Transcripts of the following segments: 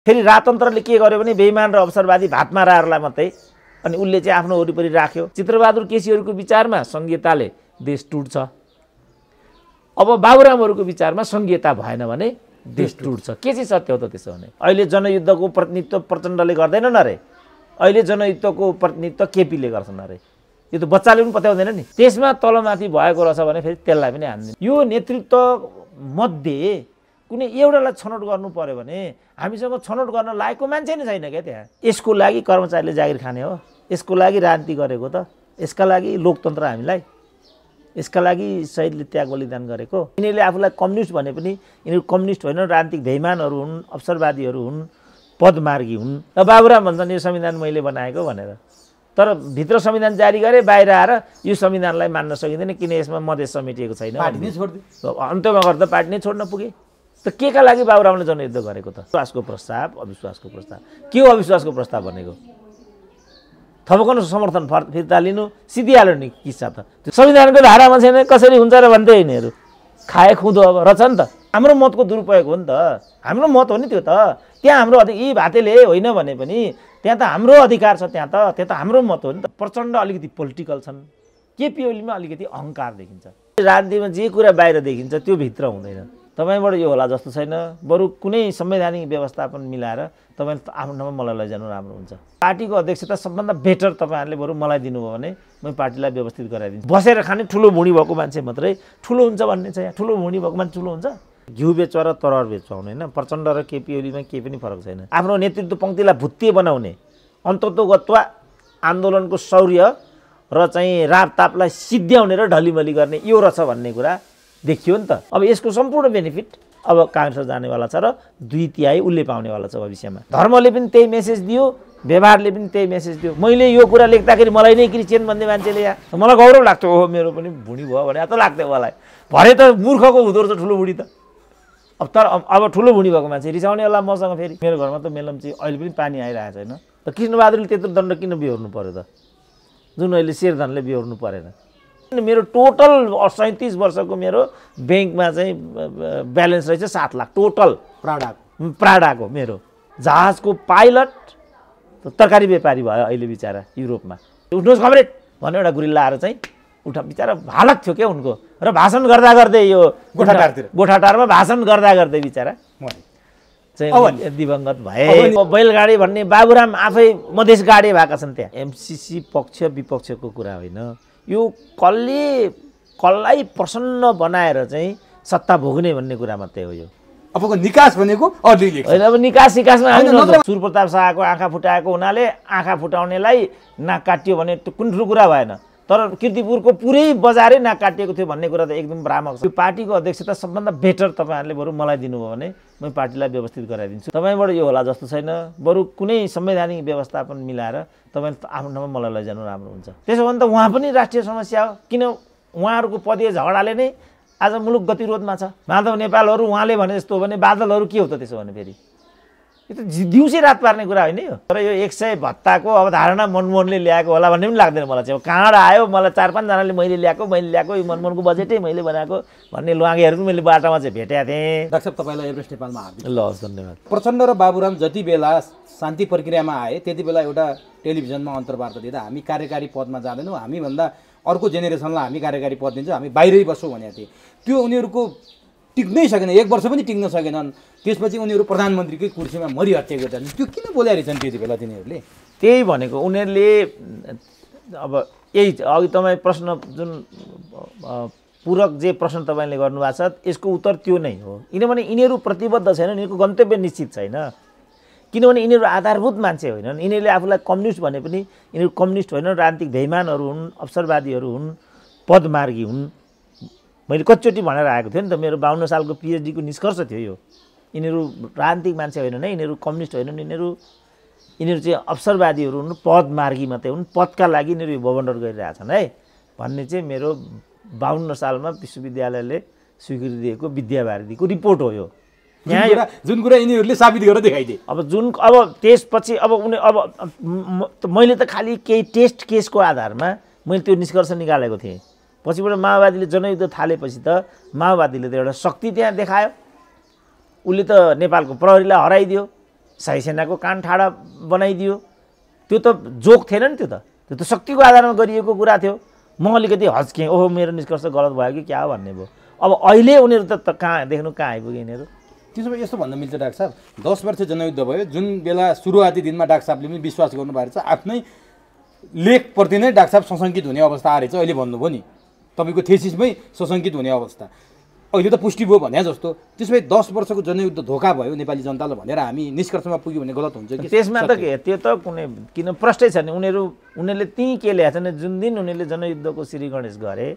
फेरि राजतन्त्रले के गर्यो भने बेइमान र अवसरवादी भातमाराहरूलाई मात्रै अनि उसले चाहिँ आफ्नो वरिपरि राख्यो। चित्रबहादुर केसीहरूको विचारमा संघीयताले देश टुट्छ। अब बाबुरामहरूको विचारमा संघीयता भएन भने देश टुट्छ। के चाहिँ सत्य हो त त्यसो भने? अहिले जनयुद्धको प्रतिनिधित्व प्रचण्डले गर्दैनन् अरे, अहिले जनयुद्धको प्रतिनिधित्व केपीले गर्छन् अरे। यो त बच्चाले पनि पत्याउँदैन नि। त्यसमा तलमाथि भएको रहेछ भने फेरि त्यसलाई पनि हान्दिन्छ। यो नेतृत्व मध्ये कुनै एउटालाई छनौट गर्नु पर्यो भने हामीसँग छनौट गर्न लायकको मान्छे नै छैन क्या त्यहाँ। यसको लागि कर्मचारीले जागिर खाने हो, यसको लागि राजनीति गरेको त, यसका लागि लोकतन्त्र हामीलाई, यसका लागि शहीदले त्याग बलिदान गरेको। यिनीहरूले आफूलाई कम्युनिस्ट भने पनि यिनीहरू कम्युनिस्ट होइन, राजनीतिक बेइमानहरू हुन्, अवसरवादीहरू हुन्, पदमार्गी हुन्। र बाबुराम भन्छन् यो संविधान मैले बनाएको भनेर, तर भित्र संविधान जारी गरे, बाहिर आएर यो संविधानलाई मान्न सकिँदैन किन यसमा मधेस समेटिएको छैन, पार्टी नै छोड्दियो। अन्त्यमा गर्दा पार्टी नै छोड्न पुगे। त के का लागि बाबुरामले जनयुद्ध गरेको त? विश्वासको प्रस्ताव, अविश्वासको प्रस्ताव। के हो अविश्वासको प्रस्ताव भनेको? थपकन समर्थन फिर्ता लिनु, सिधिहाल्यो नि किस्सा त। त्यो संविधानको धारामा छैन, कसरी हुन्छ र भन्थे यिनीहरू खाए खुँदो अब रहेछ नि त। हाम्रो मतको दुरुपयोग हो नि त, हाम्रो मत हो नि त्यो त। त्यहाँ हाम्रो यी भातेले होइन भने पनि त्यहाँ त हाम्रो अधिकार छ, त्यहाँ त हाम्रो मत हो नि त। प्रचण्ड अलिकति पोलिटिकल छन्, केपी ओलीमा अलिकति अहङ्कार देखिन्छ। राजनीतिमा जे कुरा बाहिर देखिन्छ त्यो भित्र हुँदैन। तपाईँबाट यो होला जस्तो छैन, बरु कुनै संवैधानिक व्यवस्थापन मिलाएर तपाईँ आफ्नो ठाउँमा मलाई लैजानु राम्रो हुन्छ। पार्टीको अध्यक्षता सबभन्दा बेटर तपाईँहरूले बरु मलाई दिनुभयो भने म पार्टीलाई व्यवस्थित गराइदिन्छु। बसेर खाने ठुलो भुँडी भएको मान्छे मात्रै ठुलो हुन्छ भन्ने छ यहाँ। ठुलो भुँडी भएको मान्छे ठुलो हुन्छ? घिउ बेच्छ र तरवार बेच्छ होइन। प्रचण्ड र केपी ओलीमा केही पनि फरक छैन। आफ्नो नेतृत्व पङ्क्तिलाई भुत्ते बनाउने, अन्तत्वगत्वा आन्दोलनको शौर्य र चाहिँ रापतापलाई सिद्ध्याउने र ढलिमली गर्ने यो रहेछ भन्ने कुरा देखियो नि त। अब यसको सम्पूर्ण बेनिफिट अब काङ्ग्रेस जानेवाला छ र 2/3 उसले पाउनेवाला छ भविष्यमा। धर्मले पनि त्यही मेसेज दियो, व्यवहारले पनि त्यही मेसेज दियो। मैले यो कुरा लेख्दाखेरि मलाई नै क्रिस्चियन भन्ने मान्छेले यहाँ मलाई गौरव लाग्थ्यो, ओहो मेरो पनि भुँडी भयो भने त लाग्थ्यो मलाई। भरे त मूर्खको हुँदो रहेछ ठुलो भुँडी त। अब ठुलो भुँडी भएको मान्छे रिसाउने होला मसँग। फेरि मेरो घरमा त मेलम्ची अहिले पनि पानी आइरहेको छैन त। कृष्णबहादुरले त्यत्रो दण्ड किन बिहोर्नु पर्यो त, जुन अहिले शेरधनले बिहोर्नु परेन? मेरो टोटल 37 वर्षको मेरो ब्याङ्कमा चाहिँ ब्यालेन्स रहेछ 7 लाख टोटल। प्राडाको मेरो जहाजको पाइलट तरकारी व्यापारी भयो अहिले बिचरा युरोपमा। उठ्नुहोस् कमरेड भन्ने एउटा गुरिल्ला आएर चाहिँ उठा, बिचरा हालत थियो क्या उनको। र भाषण गर्दा गर्दै यो गोठाटारमा भाषण गर्दा गर्दै बिचरा चाहिँ दिवंगत भए। बैलगाडी भन्ने बाबुराम आफै मधेस गाडी भएका छन् त्यहाँ। एमसिसी पक्ष विपक्षको कुरा होइन, यो कसलाई प्रसन्न बनाएर चाहिँ सत्ता भोग्ने भन्ने कुरा मात्रै हो। यो अबको निकास भनेको होइन। अब निकासमा सूर्यप्रताप शाहको आँखा फुटाएको हुनाले आँखा फुटाउनेलाई नाक काटियो भने त्यो कुन ठुलो कुरा भएन। तर कीर्तिपुरको पुरै बजारै नाक काटिएको थियो भन्ने कुरा त एकदम भ्रामक छ। यो पार्टीको अध्यक्षता सबभन्दा बेटर तपाईँहरूले बरु मलाई दिनुभयो भने म पार्टीलाई व्यवस्थित गराइदिन्छु। तपाईँबाट यो होला जस्तो छैन, बरु कुनै संवैधानिक व्यवस्थापन मिलाएर तपाईँ आफ्नो ठाउँमा मलाई लैजानु राम्रो हुन्छ। त्यसो भने त उहाँ पनि राष्ट्रिय समस्या हो। किन उहाँहरूको पदीय झगडाले नै आज मुलुक गतिरोधमा छ। माधव नेपालहरू उहाँले भने जस्तो हो भने बादलहरू के हो त त्यसो भने? फेरि यो त दिउँसै रात पार्ने कुरा होइन यो। तर यो 100 भत्ताको अवधारणा मनमोहनले ल्याएको होला भन्ने पनि लाग्दैन मलाई चाहिँ। कहाँबाट आयो? मलाई 4-5 जनाले मैले ल्याएको यो मनमोहनको बजेटै मैले बनाएको भन्ने लुवाङ्गेहरू पनि मैले बाटामा चाहिँ भेटेको थिएँ। डाक्टर साहब तपाईँलाई एभरेस्ट नेपालमा हार्दिक ल हस् धन्यवाद। प्रचण्ड र बाबुराम जति बेला शान्ति प्रक्रियामा आए त्यति बेला एउटा टेलिभिजनमा अन्तर्वार्ता दिँदा हामी कार्यकारी पदमा जाँदैनौँ, हामीभन्दा अर्को जेनेरेसनलाई हामी कार्यकारी पद दिन्छौँ, हामी बाहिरै बस्छौँ भनेको थिएँ। त्यो उनीहरूको टिक्नै सकेन, 1 वर्ष पनि टिक्न सकेनन्। त्यसपछि उनीहरू प्रधानमन्त्रीकै कुर्सीमा मरिहत्या गर्छन्। त्यो किन बोलाइरहेछन् त्यति बेला तिनीहरूले? त्यही भनेको उनीहरूले अब यही अघि तपाईँ प्रश्न जुन पूरक जे प्रश्न तपाईँले गर्नुभएको छ यसको उत्तर त्यो नै हो। किनभने यिनीहरू प्रतिबद्ध छैनन्, यिनीहरूको गन्तव्य निश्चित छैन। किनभने यिनीहरू आधारभूत मान्छे होइनन्। यिनीहरूले आफूलाई कम्युनिस्ट भने पनि यिनीहरू कम्युनिस्ट होइनन्, राजनीतिक बेइमानहरू हुन्, अवसरवादीहरू हुन्, पदमार्गी हुन्। मैले कतिचोटि भनेर आएको थिएँ नि त, मेरो 52 सालको पिएचडीको निष्कर्ष थियो यो। यिनीहरू राजनीतिक मान्छे होइनन् है, यिनीहरू कम्युनिस्ट होइनन्, यिनीहरू चाहिँ अवसरवादीहरू हुन्, पदमार्गी मात्रै हुन्, पदका लागि यिनीहरू भवन्डर गरिरहेछन् है भन्ने चाहिँ मेरो 52 सालमा विश्वविद्यालयले स्वीकृति दिएको विद्यावारिधीको रिपोर्ट हो यो। यहाँ जुन कुरा यिनीहरूले साबित गरेर देखाइदिए। अब त्यसपछि मैले त खालि केही टेस्ट केसको आधारमा मैले त्यो निष्कर्ष निकालेको थिएँ। पछिबाट माओवादीले जनयुद्ध थालेपछि त माओवादीले त एउटा शक्ति त्यहाँ देखायो। उसले त नेपालको प्रहरीलाई हराइदियो, शाही सेनाको कान ठाडा बनाइदियो। त्यो त जोक थिएन नि, त्यो त शक्तिको आधारमा गरिएको कुरा थियो। म अलिकति हच्केँ, ओहो मेरो निष्कर्ष गलत भयो कि क्या भन्ने भयो। अब अहिले उनीहरू त कहाँ देख्नु, कहाँ आइपुगे यिनीहरू। त्यसो भए यस्तो भन्न मिल्छ डाक्टर साहब, 10 वर्ष जनयुद्ध भयो, जुन बेला सुरुवाती दिनमा डाक्टर साहबले पनि विश्वास गर्नु भएको छ, आफ्नै लेखप्रति नै डाक्टर साहब सशङ्कित हुने अवस्था आएछ। अहिले भन्नुभयो नि तपाईँको थेसिसमै सशङ्कित हुने अवस्था, अहिले त पुष्टि भयो भने जस्तो। त्यसो भए 10 वर्षको जनयुद्ध धोका भयो नेपाली जनतालाई भनेर हामी निष्कर्षमा पुग्यो भने गलत हुन्छ कि? त्यसमा त के, त्यो त कुनै किन प्रश्नै छैन। उनीहरूले त्यहीँ के ल्याएको छन्, जुन दिन उनीहरूले जनयुद्धको श्री गणेश गरे,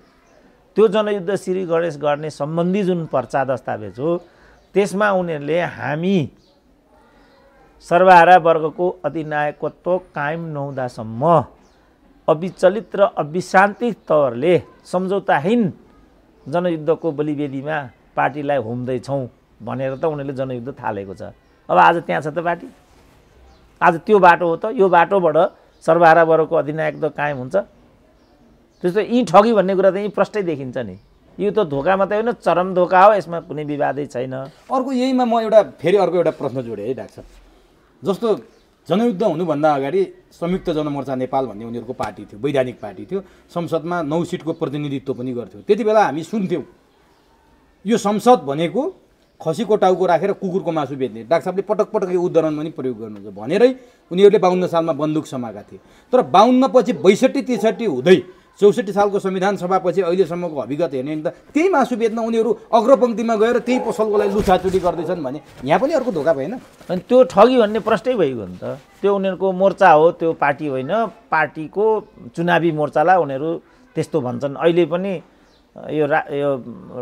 त्यो जनयुद्ध श्री गणेश गर्ने सम्बन्धी जुन पर्चा दस्तावेज हो, त्यसमा उनीहरूले हामी सर्वहारा वर्गको अधिनायकत्व कायम नहुँदासम्म अविचलित र अविश्रान्तिक तवरले सम्झौताहीन जनयुद्धको बलिवेदीमा पार्टीलाई होम्दैछौँ भनेर त उनीहरूले जनयुद्ध थालेको छ। अब आज त्यहाँ छ त पार्टी, आज त्यो बाटो हो त। यो बाटोबाट सर्वहारा वर्गको अधिनायकत्व कायम हुन्छ? त्यस्तो यी ठगी भन्ने कुरा त यहीँ प्रष्टै देखिन्छ नि। यो त धोका मात्रै होइन, चरम धोका हो, यसमा कुनै विवादै छैन। अर्को यहीमा म फेरि अर्को एउटा प्रश्न जोडेँ है डाक्टर साहब। जस्तो जनयुद्ध हुनुभन्दा अगाडि संयुक्त जनमोर्चा नेपाल भन्ने उनीहरूको पार्टी थियो, वैधानिक पार्टी थियो, संसदमा 9 सिटको प्रतिनिधित्व पनि गर्थ्यो। त्यति बेला हामी सुन्थ्यौँ यो संसद भनेको खसीको टाउको राखेर कुकुरको मासु बेच्ने। डाक्टर साहबले पटक पटक यो उदाहरण पनि प्रयोग गर्नुहुन्छ भनेरै उनीहरूले 52 सालमा बन्दुक समाएका थिए। तर 52 पछि 62-63 हुँदै 64 सालको संविधान सभापछि अहिलेसम्मको अभिगत हेर्ने त त्यही मासु बेच्न उनीहरू अग्रपङ्क्तिमा गएर त्यही पसलको लागि लुछाचुरी गर्दैछन् भने यहाँ पनि अर्को धोका भएन? अनि त्यो ठगी भन्ने प्रश्नै भइगयो नि त। त्यो उनीहरूको मोर्चा हो, त्यो पार्टी होइन। पार्टीको चुनावी मोर्चालाई उनीहरू त्यस्तो भन्छन्। अहिले पनि यो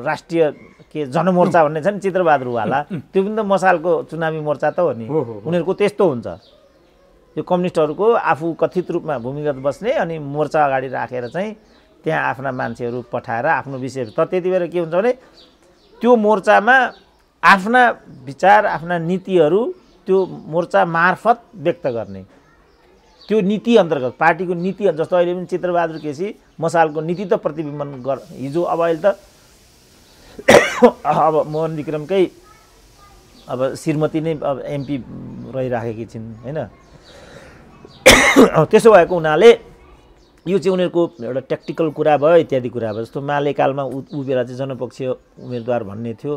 राष्ट्रिय के जनमोर्चा भन्ने छ नि, चित्रबहादुरवाला, त्यो पनि त मसालको चुनावी मोर्चा त हो नि। उनीहरूको त्यस्तो हुन्छ। यो कम्युनिस्टहरूको आफू कथित रूपमा भूमिगत बस्ने अनि मोर्चा अगाडि राखेर चाहिँ त्यहाँ आफ्ना मान्छेहरू पठाएर आफ्नो विषय। तर त्यति बेला के हुन्छ भने त्यो मोर्चामा आफ्ना विचार, आफ्ना नीतिहरू त्यो मोर्चा मार्फत व्यक्त गर्ने, त्यो नीति अन्तर्गत, पार्टीको नीति। जस्तो अहिले पनि चित्रबहादुर केसी मसालको नीति त प्रतिबिम्बन हिजो, अब अहिले त अब मोहन विक्रमकै अब श्रीमती नै अब एमपी रहिराखेकी छिन् होइन। त्यसो भएको हुनाले यो चाहिँ उनीहरूको एउटा ट्याक्टिकल कुरा भयो, इत्यादि कुरा भयो। जस्तो मालेकालमा ऊ बेला चाहिँ जनपक्षीय उम्मेदवार भन्ने थियो,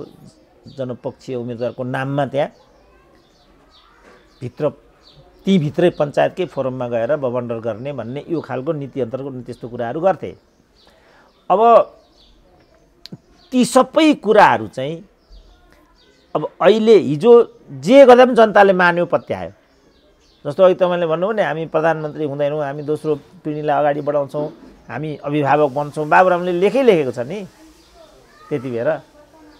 जनपक्षीय उम्मेदवारको नाममा त्यहाँ भित्रै पञ्चायतकै फोरममा गएर बबन्डर गर्ने भन्ने यो खालको नीति अन्तर्गत त्यस्तो कुराहरू गर्थे। अब ती सबै कुराहरू चाहिँ अब अहिले हिजो जे गर्दा पनि जनताले मान्यो, पत्यायो। जस्तो अघि तपाईँले भन्नुभयो नि, हामी प्रधानमन्त्री हुँदैनौँ, हामी दोस्रो पिँढीलाई अगाडि बढाउँछौँ, हामी अभिभावक बन्छौँ, बाबुरामले लेखेको छ नि त्यति बेर।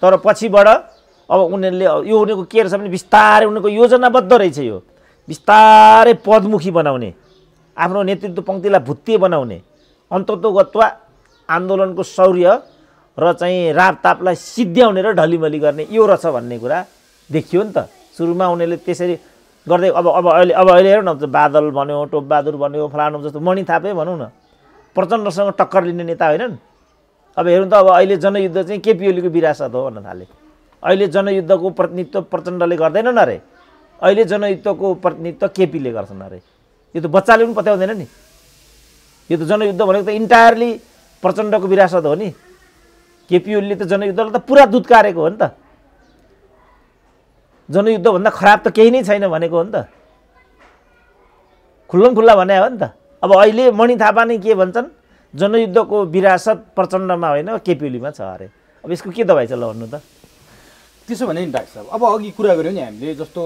तर पछिबाट अब उनीहरूले यो उनीहरूको के रहेछ भने बिस्तारै उनीहरूको योजनाबद्ध रहेछ। यो बिस्तारै पदमुखी बनाउने, आफ्नो नेतृत्व पङ्क्तिलाई भुत्ते बनाउने, अन्तत्वगत्वा आन्दोलनको शौर्य र चाहिँ रापतापलाई सिद्ध्याउने र ढलिमली गर्ने यो रहेछ भन्ने कुरा देखियो नि त। सुरुमा उनीहरूले त्यसरी गर्दै अब अहिले हेरौँ न, बादल भन्यो, टोपबहादुर भन्यो, फलानु जस्तो मणि थापै भनौँ न, प्रचण्डसँग टक्कर लिने नेता होइनन्। अब हेरौँ त, अब अहिले जनयुद्ध चाहिँ केपी ओलीको विरासत हो भन्न थाले। अहिले जनयुद्धको प्रतिनिधित्व प्रचण्डले गर्दैनन् अरे, अहिले जनयुद्धको प्रतिनिधित्व केपीले गर्छन् अरे। यो त बच्चाले पनि पत्याउँदैन नि। यो त जनयुद्ध भनेको त इन्टायरली प्रचण्डको विरासत हो नि। केपी ओलीले त जनयुद्धलाई त पुरा दुत्कारेको हो नि त। जनयुद्धभन्दा खराब त केही नै छैन भनेको हो नि त, खुल्लमखुल्ला भने हो नि त। अब अहिले मणि थापा नै के भन्छन्, जनयुद्धको विरासत प्रचण्डमा होइन केपी ओलीमा छ अरे। अब यसको के दबाई छ ल भन्नु त। त्यसो भने नि डाक्टर साहब, अब अघि कुरा गऱ्यौँ नि हामीले, जस्तो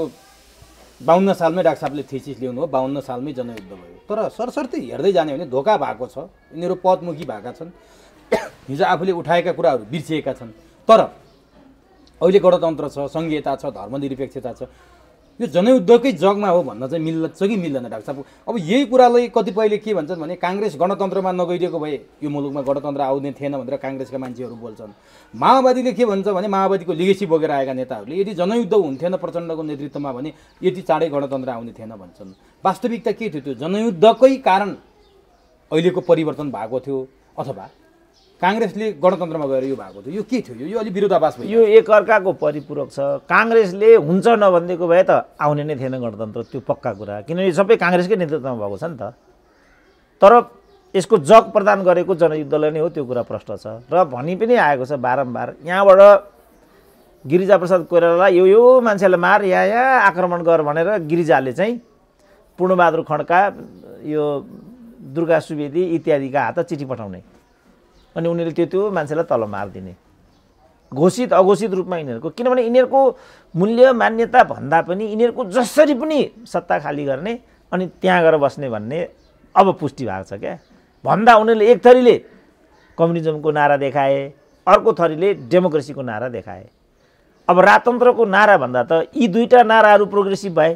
52 सालमै डाक्टर साहबले थेसिस ल्याउनु हो, 52 सालमै जनयुद्ध भयो। तर सरसर्ती हेर्दै जाने भने धोका भएको छ, यिनीहरू पदमुखी भएका छन्, हिजो आफूले उठाएका कुराहरू बिर्सिएका छन्। तर अहिले गणतन्त्र छ, सङ्घीयता छ, धर्मनिरपेक्षता छ। यो जनयुद्धकै जगमा हो भन्न चाहिँ मिल्छ कि मिल्दैन डाक्टर साहब? अब यही कुरालाई कतिपयले के भन्छन् भने काङ्ग्रेस गणतन्त्रमा नगइदिएको भए यो मुलुकमा गणतन्त्र आउँदै थिएन भनेर काङ्ग्रेसका मान्छेहरू बोल्छन्। माओवादीले के भन्छ भने माओवादीको लिगेसी बोकेर आएका नेताहरूले यदि जनयुद्ध हुन्थेन प्रचण्डको नेतृत्वमा भने यति चाँडै गणतन्त्र आउने थिएन भन्छन्। वास्तविकता के थियो? त्यो जनयुद्धकै कारण अहिलेको परिवर्तन भएको थियो, अथवा काङ्ग्रेसले गणतन्त्रमा गएर यो भएको थियो, यो के थियो? यो अलि विरोधाभास भयो। यो एक अर्काको परिपूरक छ। काङ्ग्रेसले हुन्छ नभनिदिएको भए त आउने नै थिएन गणतन्त्र, त्यो पक्का कुरा, किनभने सबै काङ्ग्रेसकै नेतृत्वमा भएको छ नि त। तर यसको जग प्रदान गरेको जनयुद्धले नै हो, त्यो कुरा प्रष्ट छ। र भनि पनि आएको छ बारम्बार, यहाँबाट गिरिजाप्रसाद कोइरालालाई यो मान्छेलाई मार, यहाँ आक्रमण गर भनेर गिरिजाले चाहिँ पूर्णबहादुर खड्का, यो दुर्गा सुवेदी इत्यादिका हात चिठी पठाउने, अनि उनीहरूले त्यो मान्छेलाई तल मारिदिने, घोषित अघोषित रूपमा यिनीहरूको। किनभने यिनीहरूको मूल्य मान्यता भन्दा पनि यिनीहरूको जसरी पनि सत्ता खाली गर्ने अनि त्यहाँ गएर बस्ने भन्ने अब पुष्टि भएको छ क्या। भन्दा उनीहरूले एक थरीले कम्युनिजमको नारा देखाए, अर्को थरीले डेमोक्रेसीको नारा देखाए। अब राजतन्त्रको नारा भन्दा त यी दुईटा नाराहरू प्रोग्रेसिभ भए,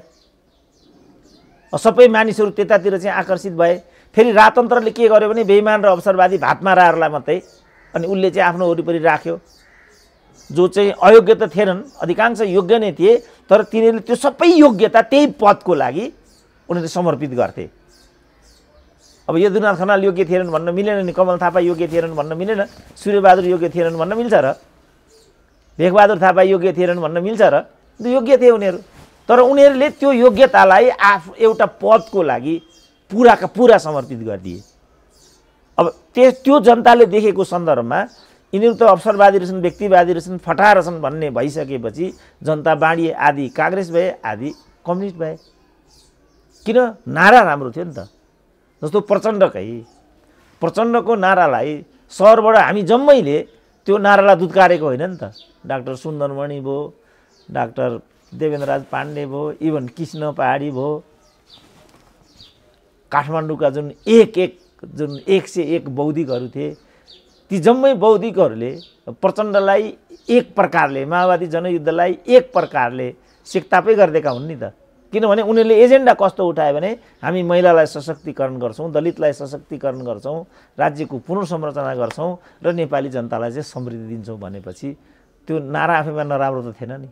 सबै मानिसहरू त्यतातिर चाहिँ आकर्षित भए। फेरि राजतन्त्रले के गर्यो भने बेइमान र अवसरवादी भातमाराहरूलाई मात्रै, अनि उसले चाहिँ आफ्नो वरिपरि राख्यो, जो चाहिँ अयोग्य त थिएनन्, अधिकांश योग्य नै थिए, तर तिनीहरूले त्यो सबै योग्यता त्यही पदको लागि उनीहरूले समर्पित गर्थे। अब यदुनाथ खनाल योग्य थिएनन् भन्न मिलेन नि, कमल थापा योग्य थिएनन् भन्न मिलेन, सूर्यबहादुर योग्य थिएनन् भन्न मिल्छ र, भेकबहादुर थापा योग्य थिएनन् भन्न मिल्छ र? योग्य थिए उनीहरू, तर उनीहरूले त्यो योग्यतालाई एउटा पदको लागि पुराका पुरा समर्पित गरिदिए। अब त्यो जनताले देखेको सन्दर्भमा यिनीहरू त अवसरवादी रहेछन्, व्यक्तिवादी रहेछन्, फटा रहेछन् भन्ने भइसकेपछि जनता बाँडिए, आदि काङ्ग्रेस भए, आदि कम्युनिस्ट भए। किन? नारा राम्रो थियो नि त। जस्तो प्रचण्डको नारालाई सहरबाट हामी जम्मैले त्यो नारालाई दुत्कारेको होइन नि त। डाक्टर सुन्दरमणि भयो, डाक्टर देवेन्द्रराज पाण्डे भयो, इभन कृष्ण पहाडी भयो, काठमाडौँका जुन एक से एक बौद्धिकहरू थिए, ती जम्मै बौद्धिकहरूले प्रचण्डलाई एक प्रकारले, माओवादी जनयुद्धलाई एक प्रकारले सिकतापै गरिदिएका हुन् नि त। किनभने उनीहरूले एजेन्डा कस्तो उठायो भने हामी महिलालाई सशक्तिकरण गर्छौँ, दलितलाई सशक्तिकरण गर्छौँ, राज्यको पुनर्संरचना गर्छौँ र नेपाली जनतालाई चाहिँ समृद्धि दिन्छौँ भनेपछि त्यो नारा आफैमा नराम्रो त थिएन नि।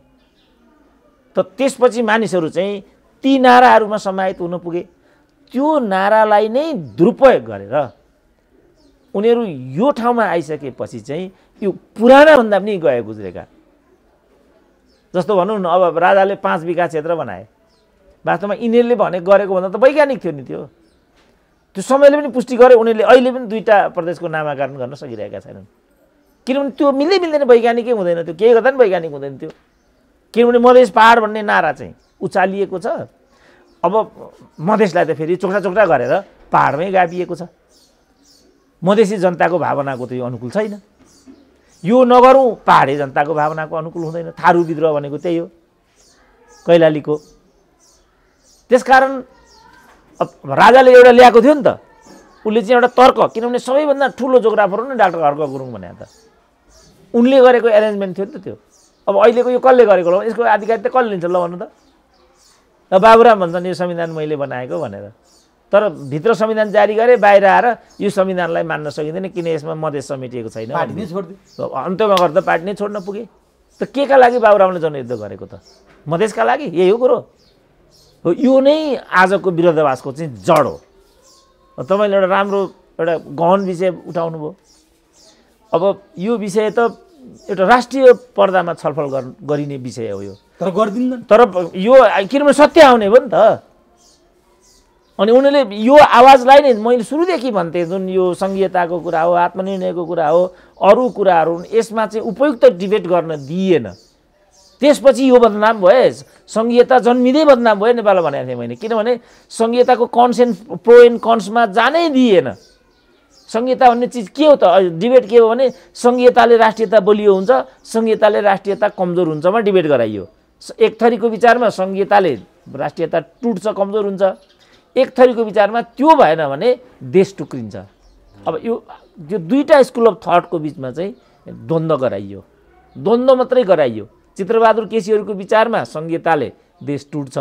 त त्यसपछि मानिसहरू चाहिँ ती नाराहरूमा समाहित हुन पुगे। त्यो नारालाई नै दुरुपयोग गरेर उनीहरू यो ठाउँमा आइसकेपछि चाहिँ यो पुरानाभन्दा पनि गए गुज्रेका। जस्तो भनौँ न, अब राजाले 5 बिघा क्षेत्र बनाए, वास्तवमा यिनीहरूले गरेको भन्दा त वैज्ञानिक थियो नि त्यो। त्यो समयले पनि पुष्टि गरे, उनीहरूले अहिले पनि 2टा प्रदेशको नामाकरण गर्न सकिरहेका छैनन्। किनभने त्यो मिल्दैन, वैज्ञानिकै हुँदैन त्यो, केही गर्दा पनि वैज्ञानिक हुँदैन त्यो। किनभने मधेस पहाड भन्ने नारा चाहिँ उचालिएको छ। अब मधेसलाई त फेरि चोक्टा गरेर पहाडमै गाभिएको छ। मधेसी जनताको भावनाको त यो अनुकूल छैन। यो नगरौँ पहाडी जनताको भावनाको अनुकूल हुँदैन। थारू विद्रोह भनेको त्यही हो, कैलालीको। त्यसकारण अब राजाले एउटा ल्याएको थियो नि त, उसले चाहिँ एउटा तर्क, किनभने सबैभन्दा ठुलो जोग्राफर हो नि डाक्टर हर्क गुरुङ भने त, उनले गरेको एरेन्जमेन्ट थियो नि त त्यो। अब अहिलेको यो कसले गरेको हो, यसको आधिकारिक त कसले लिन्छ ल भन्नु त? बाबुराम भन्छन् यो संविधान मैले बनाएको भनेर, तर भित्र संविधान जारी गरे, बाहिर आएर यो संविधानलाई मान्न सकिँदैन किन यसमा मधेस समेटिएको छैन, अन्त्यमा गर्दा पार्टी नै छोड्न पुगे। त के का लागि बाबुरामले जनयुद्ध गरेको त? मधेसका लागि? यही हो कुरो। यो नै आजको विरोधाभासको चाहिँ जड हो। तपाईँले एउटा राम्रो एउटा गहन विषय उठाउनु भयो। अब यो विषय त एउटा राष्ट्रिय पर्दामा छलफल गरिने विषय हो यो, तर गर्दिन्न। तर यो किनभने सत्य आउने हो नि त। अनि उनीहरूले यो आवाजलाई नै मैले सुरुदेखि भन्थेँ, जुन यो सङ्घीयताको कुरा हो, आत्मनिर्णयको कुरा हो, अरू कुराहरू यसमा चाहिँ उपयुक्त डिबेट गर्न दिइएन। त्यसपछि यो बदनाम भयो, सङ्घीयता जन्मिँदै बदनाम भयो नेपालमा भनेको थिएँ मैले। किनभने सङ्घीयताको कन्सेन्ट प्रो एन्ड कन्समा जानै दिएन। सङ्घीयता भन्ने चिज के हो त? डिबेट के हो भने सङ्घीयताले राष्ट्रियता बलियो हुन्छ, सङ्घीयताले राष्ट्रियता कमजोर हुन्छमा डिबेट गराइयो। एक थरीको विचारमा सङ्घीयताले राष्ट्रियता टुट्छ, कमजोर हुन्छ। एक थरीको विचारमा त्यो भएन भने देश टुक्रिन्छ। अब यो दुईटा स्कुल अफ थटको बिचमा चाहिँ द्वन्द्व गराइयो, द्वन्द्व मात्रै गराइयो। चित्रबहादुर केसीहरूको विचारमा सङ्घीयताले देश टुट्छ,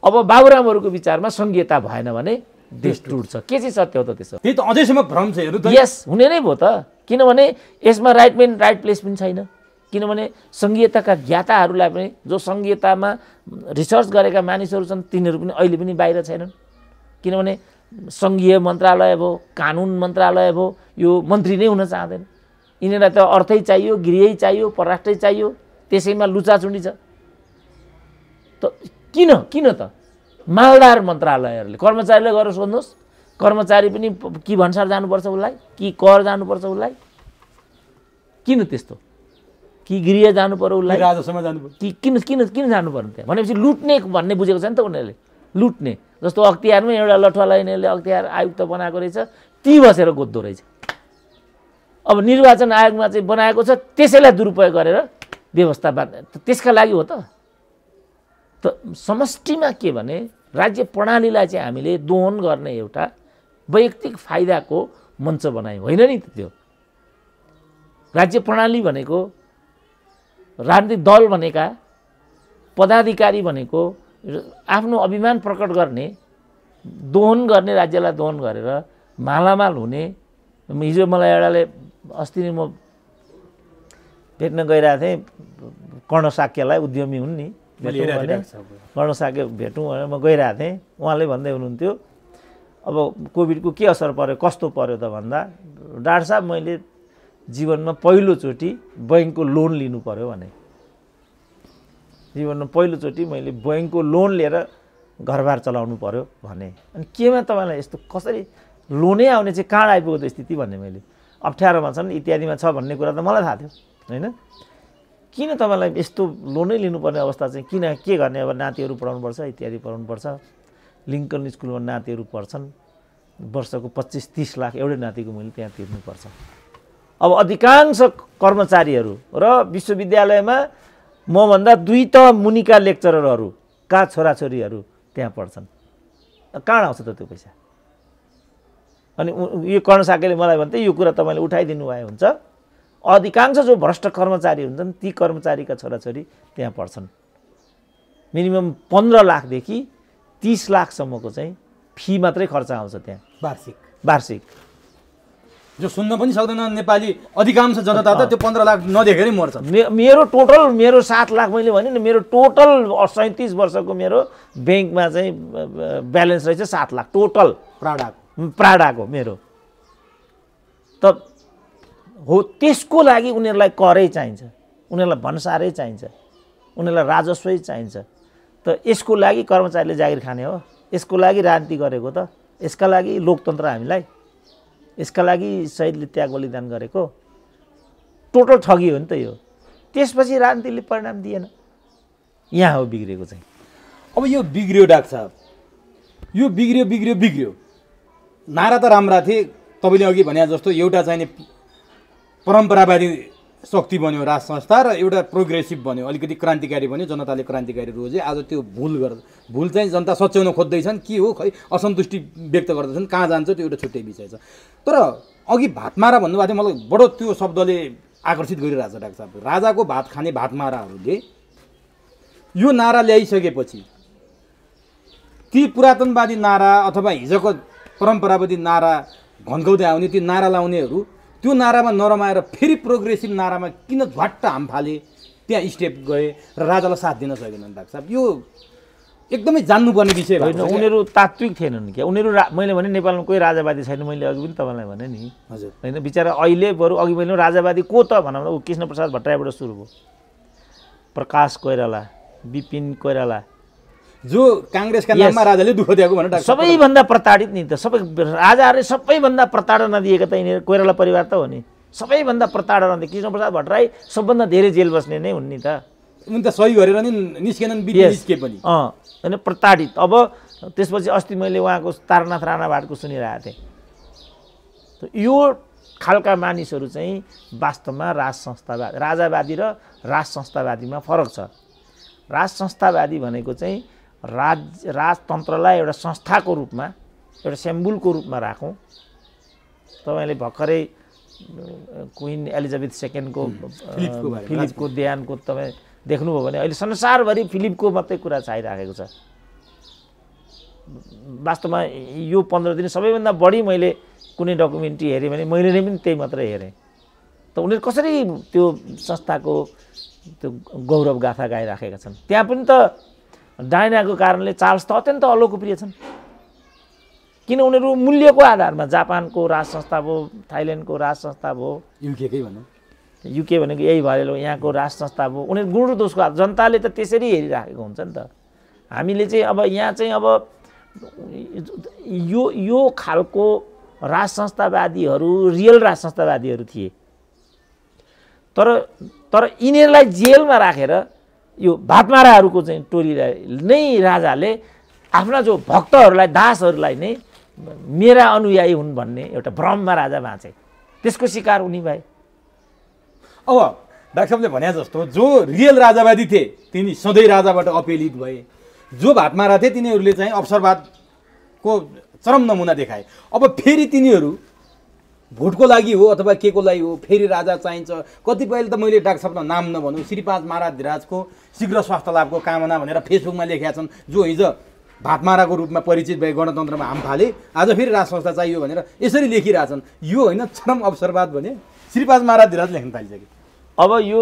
अब बाबुरामहरूको विचारमा सङ्घीयता भएन भने देश टुट्छ। के चाहिँ सत्य हो त त्यसो? त्यही त अझैसम्म भ्रम छ हेर्नु त। यस, हुने नै भयो त। किनभने यसमा राइट म्यान राइट प्लेस पनि छैन। किनभने सङ्घीयताका ज्ञाताहरूलाई पनि, जो सङ्घीयतामा रिसर्च गरेका मानिसहरू छन्, तिनीहरू पनि अहिले पनि बाहिर छैनन्। किनभने सङ्घीय मन्त्रालय भयो, कानुन मन्त्रालय भयो, यो मन्त्री नै हुन चाहँदैन। यिनीहरूलाई त अर्थै चाहियो, गृहै चाहियो, परराष्ट्रै चाहियो, त्यसैमा लुचाचुडी छ। त किन त मालदार मन्त्रालयहरूले कर्मचारीलाई गएर सोध्नुहोस्, कर्मचारी पनि कि भन्सार जानुपर्छ उसलाई, कि कर जानुपर्छ उसलाई, किन त्यस्तो? कि गृह जानु पर्यो उसलाई, राजस्वमा जानु पर्यो, कि किन जानु पर्यो त्यहाँ? भनेपछि लुट्ने भन्ने बुझेको छ नि त उनीहरूले। लुट्ने जस्तो अख्तियारमा एउटा लठुवालाई यिनीहरूले अख्तियार आयुक्त बनाएको रहेछ, ती बसेर गोद्दो रहेछ। अब निर्वाचन आयोगमा चाहिँ बनाएको छ, त्यसैलाई दुरुपयोग गरेर व्यवस्था त्यसका लागि हो त। समष्टिमा के भने राज्य प्रणालीलाई चाहिँ हामीले दोहन गर्ने एउटा वैयक्तिक फाइदाको मञ्च बनायौँ, होइन नि त? त्यो राज्य प्रणाली भनेको राजनीतिक दल भनेका पदाधिकारी भनेको आफ्नो अभिमान प्रकट गर्ने, दोहन गर्ने, राज्यलाई दोहन गरेर मालामाल हुने। हिजो मलाई एउटाले अस्ति नै म भेट्न गइरहेको थिएँ कर्ण साक्यलाई, उद्यमी हुन् नि, कर्ण साक्य भेटौँ भनेर म गइरहेको थिएँ। उहाँले भन्दै हुनुहुन्थ्यो अब कोभिडको के असर पर्यो, कस्तो पर्यो त भन्दा, डाक्टर साहब मैले जीवनमा पहिलोचोटि बैङ्कको लोन लिनु पर्यो भने, जीवनमा पहिलोचोटि मैले बैङ्कको लोन लिएर घरबार चलाउनु पर्यो भने। अनि केमा तपाईँलाई यस्तो कसरी लोनै आउने चाहिँ कहाँ आइपुग्यो त स्थिति भन्ने, मैले अप्ठ्यारोमा छन् इत्यादिमा छ भन्ने कुरा त मलाई थाहा थियो होइन। किन तपाईँलाई यस्तो लोनै लिनुपर्ने अवस्था चाहिँ किन, के गर्ने? अब नातिहरू पढाउनुपर्छ, इत्यादि पढाउनुपर्छ। लिङ्कन स्कुलमा नातिहरू पढ्छन्, वर्षको 25-30 लाख एउटै नातिको मैले त्यहाँ तिर्नुपर्छ। अब अधिकांश कर्मचारीहरू र विश्वविद्यालयमा मभन्दा 2 त मुनिका लेक्चररहरूका छोराछोरीहरू त्यहाँ पढ्छन्। कहाँ आउँछ त त्यो पैसा? अनि यो कर्ण साक्यले मलाई भन्थे यो कुरा तपाईँले उठाइदिनु भए हुन्छ, अधिकांश जो भ्रष्ट कर्मचारी हुन्छन् ती कर्मचारीका छोराछोरी त्यहाँ पढ्छन्। मिनिमम 15 लाखदेखि 30 लाखसम्मको चाहिँ फी मात्रै खर्च आउँछ त्यहाँ वार्षिक। जो सुन्न पनि सक्दैन नेपाली अधिकांश जनता त त्यो 15 लाख नदेखेरै मर्छ। मेरो 7 लाख मैले भने नि, मेरो टोटल 37 वर्षको मेरो ब्याङ्कमा चाहिँ ब्यालेन्स रहेछ 7 लाख टोटल प्राडाको मेरो त हो। त्यसको लागि उनीहरूलाई करै चाहिन्छ, उनीहरूलाई भन्सारै चाहिन्छ, उनीहरूलाई राजस्वै चाहिन्छ। त यसको लागि कर्मचारीले जागिर खाने हो, यसको लागि राजनीति गरेको त, यसका लागि लोकतन्त्र हामीलाई, यसका लागि शहीदले त्याग बलिदान गरेको, टोटल ठगी हो नि त यो। त्यसपछि राजनीतिले परिणाम दिएन, यहाँ हो बिग्रेको चाहिँ। अब यो बिग्रियो डाक्टर साहब, यो बिग्रियो। नारा त राम्रा थिए, तपाईँले अघि भने जस्तो एउटा चाहिने परम्परावादी शक्ति बन्यो राज संस्था र एउटा प्रोग्रेसिभ बन्यो, अलिकति क्रान्तिकारी बन्यो, जनताले क्रान्तिकारी रोजे। आज त्यो भुल चाहिँ जनता सच्याउन खोज्दैछन्, के हो खै असन्तुष्टि व्यक्त गर्दैछन्, कहाँ जान्छ त्यो एउटा छुट्टै विषय छ। तर अघि भातमारा भन्नुभएको थियो, मलाई बडो त्यो शब्दले आकर्षित गरिरहेछ डाक्टर साहब। राजाको भात खाने भातमाराहरूले यो नारा ल्याइसकेपछि ती पुरातनवादी नारा अथवा हिजोको परम्परावादी नारा भन्काउँदै आउने ती नारा लाउनेहरू त्यो नारामा नरमाएर फेरि प्रोग्रेसिभ नारामा किन झ्वाट्ट हाम फाले, त्यहाँ स्टेप गए र राजालाई साथ दिन सकेनन् डाक्टर साहब? यो एकदमै जान्नुपर्ने विषय होइन। उनीहरू तात्विक थिएनन् क्या उनीहरू। मैले भने नेपालमा कोही राजावादी छैन, मैले अघि पनि तपाईँलाई भने नि हजुर होइन। बिचरा अहिले बरु अघि मैले राजावादी को त भनौँ न, कृष्णप्रसाद भट्टराईबाट सुरु भयो, प्रकाश कोइराला, विपिन कोइराला, जो काङ्ग्रेसका नाममा राजाले दुःख दिएको भने डाक्टर सबैभन्दा प्रताडित नि त, सबै राजाहरूले सबैभन्दा प्रताडना दिएका त यिनीहरू कोइराला परिवार त हो नि। सबैभन्दा प्रताडना दिए कृष्णप्रसाद भट्टराई सबभन्दा धेरै जेल बस्ने नै हुन् नि त। उनी त सही गरेर नि निस्केनन्, निस्के पनि होइन प्रताडित। अब त्यसपछि अस्ति मैले उहाँको तारानाथ राणाभाटको सुनिरहेको थिएँ। यो खालका मानिसहरू चाहिँ वास्तवमा राज संस्थावादी, राजावादी र राज संस्थावादीमा फरक छ। राज संस्थावादी भनेको चाहिँ राजतन्त्रलाई एउटा संस्थाको रूपमा, एउटा सिम्बोलको रूपमा राखौँ। तपाईँले भर्खरै क्विन एलिजाबेथ सेकेन्डको फिलिपको देहानको तपाईँ देख्नुभयो भने अहिले संसारभरि फिलिपको मात्रै कुरा छाइराखेको छ। वास्तवमा यो 15 दिन सबैभन्दा बढी मैले कुनै डकुमेन्ट्री हेरेँ भने मैले नै पनि त्यही मात्रै हेरेँ। त उनीहरू कसरी त्यो संस्थाको त्यो गौरव गाथा गाइराखेका छन्। त्यहाँ पनि त डायनाको कारणले चार्ल्स त अत्यन्त अलोकप्रिय छन्। किन उनीहरू मूल्यको आधारमा जापानको राज संस्था भयो, थाइल्यान्डको राज संस्था भयो, युकेकै भनौँ, युके भनेको यही भयो, यहाँको राज संस्था भयो, उनीहरू गुण र दोषको जनताले त त्यसरी हेरिराखेको हुन्छ नि त। हामीले चाहिँ अब यहाँ चाहिँ अब यो खालको राज संस्थावादीहरू रियल राज संस्थावादीहरू थिए। तर यिनीहरूलाई जेलमा राखेर यो भातमाराहरूको चाहिँ टोलीलाई नै राजाले आफ्ना जो भक्तहरूलाई दासहरूलाई नै मेरा अनुयायी हुन् भन्ने एउटा भ्रममा राजा बाँचे, त्यसको शिकार उनी भए। अब डाक्टर साहबले भने जस्तो जो रियल राजावादी थिए तिनी सधैँ राजाबाट अपीडित भए, जो भातमारा थिए तिनीहरूले चाहिँ अवसरवादको चरम नमुना देखाए। अब फेरि तिनीहरू भोटको लागि हो अथवा के को लागि हो, फेरि राजा चाहिन्छ। कतिपयले त मैले डाक्टर साहबको नाम नभनौँ, श्रीपाद महाराजको शीघ्र स्वास्थ्य लाभको कामना भनेर फेसबुकमा लेखेका छन्, जो हिजो भातमाराको रूपमा परिचित भए गणतन्त्रमा हाम फाले, आज फेरि राज संस्था चाहियो भनेर यसरी लेखिरहेछन्। यो होइन चरम अवसरवाद भने श्रीपाद महाराज धिराज लेख्न थालिसके। अब यो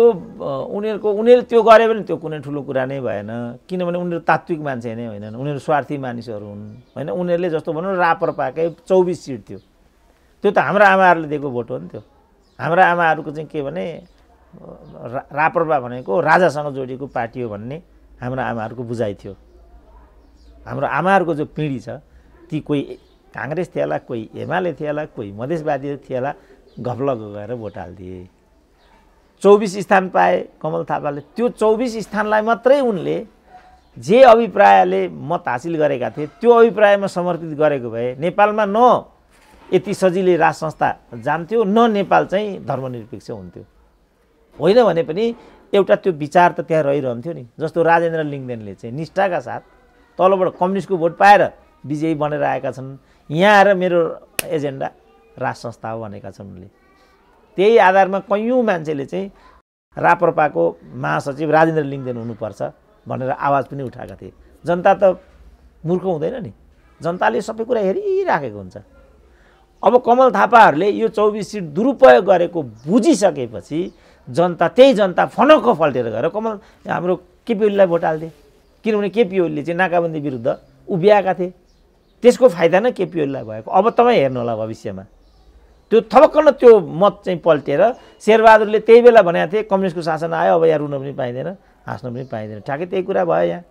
उनीहरूले त्यो गरे भने त्यो कुनै ठुलो कुरा नै भएन, किनभने उनीहरू तात्विक मान्छे नै होइनन्, उनीहरू स्वार्थी मानिसहरू हुन् होइन। उनीहरूले जस्तो भनौँ राप्रपाकै 24 सिट थियो, त्यो त हाम्रो आमाहरूले दिएको भोट हो नि। त्यो हाम्रो आमाहरूको चाहिँ के भने राप्रपा भनेको राजासँग जोडिएको पार्टी हो भन्ने हाम्रो आमाहरूको बुझाइ थियो। हाम्रो आमाहरूको जो पिँढी छ ती कोही काङ्ग्रेस थिए होला, कोही एमाले थिए होला, कोही मधेसवादी थिए होला, घपलग गएर भोट हालिदिए। 24 स्थान पाए कमल थापाले। त्यो 24 स्थानलाई मात्रै उनले जे अभिप्रायले मत हासिल गरेका थिए त्यो अभिप्रायमा समर्पित गरेको भए नेपालमा न यति सजिलै राज संस्था जान्थ्यो, न नेपाल चाहिँ धर्मनिरपेक्ष हुन्थ्यो। होइन भने पनि एउटा त्यो विचार त त्यहाँ रहिरहन्थ्यो नि। जस्तो राजेन्द्र लिङ्गदेनले चाहिँ निष्ठाका साथ तलबाट कम्युनिस्टको भोट पाएर विजयी बनेर आएका छन्। यहाँ आएर मेरो एजेन्डा राज संस्था हो भनेका छन् उनले। त्यही आधारमा कैयौँ मान्छेले चाहिँ राप्रपाको महासचिव राजेन्द्र लिङ्गदेन हुनुपर्छ भनेर आवाज पनि उठाएका थिए। जनता त मूर्ख हुँदैन नि, जनताले सबै कुरा हेरिराखेको हुन्छ। अब कमल थापाहरूले यो 24 सिट दुरुपयोग गरेको बुझिसकेपछि जनता त्यही जनता फनक्क फल्टेर गएर हाम्रो केपी ओलीलाई भोट हाल्थे, किनभने केपी ओलीले चाहिँ नाकाबन्दी विरुद्ध उभिएका थिए। त्यसको फाइदा नै केपी ओलीलाई भएको। अब तपाईँ हेर्नु होला भविष्यमा त्यो थपक्क त्यो मत चाहिँ पल्टेर शेरबहादुरले त्यही बेला भनेका थिए कम्युनिस्टको शासन आयो, अब यहाँ रुन पनि पाइँदैन, हाँस्न पनि पाइँदैन। ठ्याक्कै त्यही कुरा भयो यहाँ।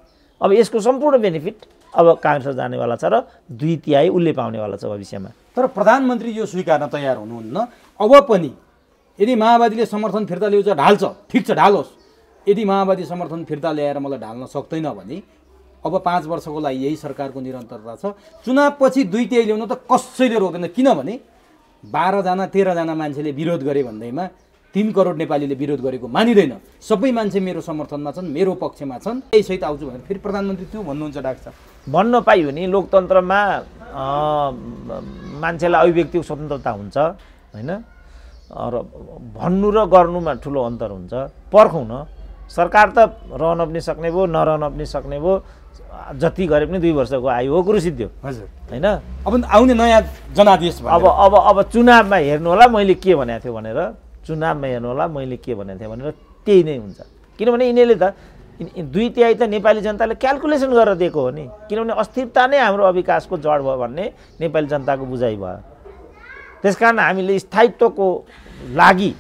अब यसको सम्पूर्ण बेनिफिट अब काङ्ग्रेस जानेवाला छ र 2/3 उसले पाउनेवाला छ भविष्यमा। तर प्रधानमन्त्री यो स्वीकार्न तयार हुनुहुन्न। अब पनि यदि माओवादीले समर्थन फिर्ता ल्याउँछ ढाल्छ, ठिक छ ढालोस्। यदि माओवादी समर्थन फिर्ता ल्याएर मलाई ढाल्न सक्दैन भने अब 5 वर्षको लागि यही सरकारको निरन्तरता छ। चुनावपछि 2/3 ल्याउन त कसैले रोक्दैन, किनभने 12 जना 13 जना मान्छेले विरोध गरे भन्दैमा 3 करोड नेपालीले विरोध गरेको मानिँदैन। सबै मान्छे मेरो समर्थनमा छन्, मेरो पक्षमा छन्, यही सहित आउँछु भनेर फेरि प्रधानमन्त्री त्यो भन्नुहुन्छ डाक्टर साहब। भन्न पाइयो नि लोकतन्त्रमा मान्छेलाई अभिव्यक्तिको स्वतन्त्रता हुन्छ होइन, र भन्नु र गर्नुमा ठुलो अन्तर हुन्छ। पर्खौँ न, सरकार त रहन पनि सक्ने भयो, नरहन पनि सक्ने भयो, जति गरे पनि 2 वर्षको आयु हो, कुरो सिद्धियो हजुर होइन। अब आउने नयाँ जनादेश अब चुनावमा हेर्नु होला मैले के भनेको थियो भनेर, चुनावमा हेर्नु होला मैले के भनेको थिएँ भनेर त्यही नै हुन्छ। किनभने यिनीहरूले त 2/3 त नेपाली जनताले क्यालकुलेसन गरेर दिएको हो नि, किनभने अस्थिरता नै हाम्रो विकासको जड भयो भन्ने नेपाली जनताको बुझाइ भयो। त्यसकारण हामीले स्थायित्वको लागि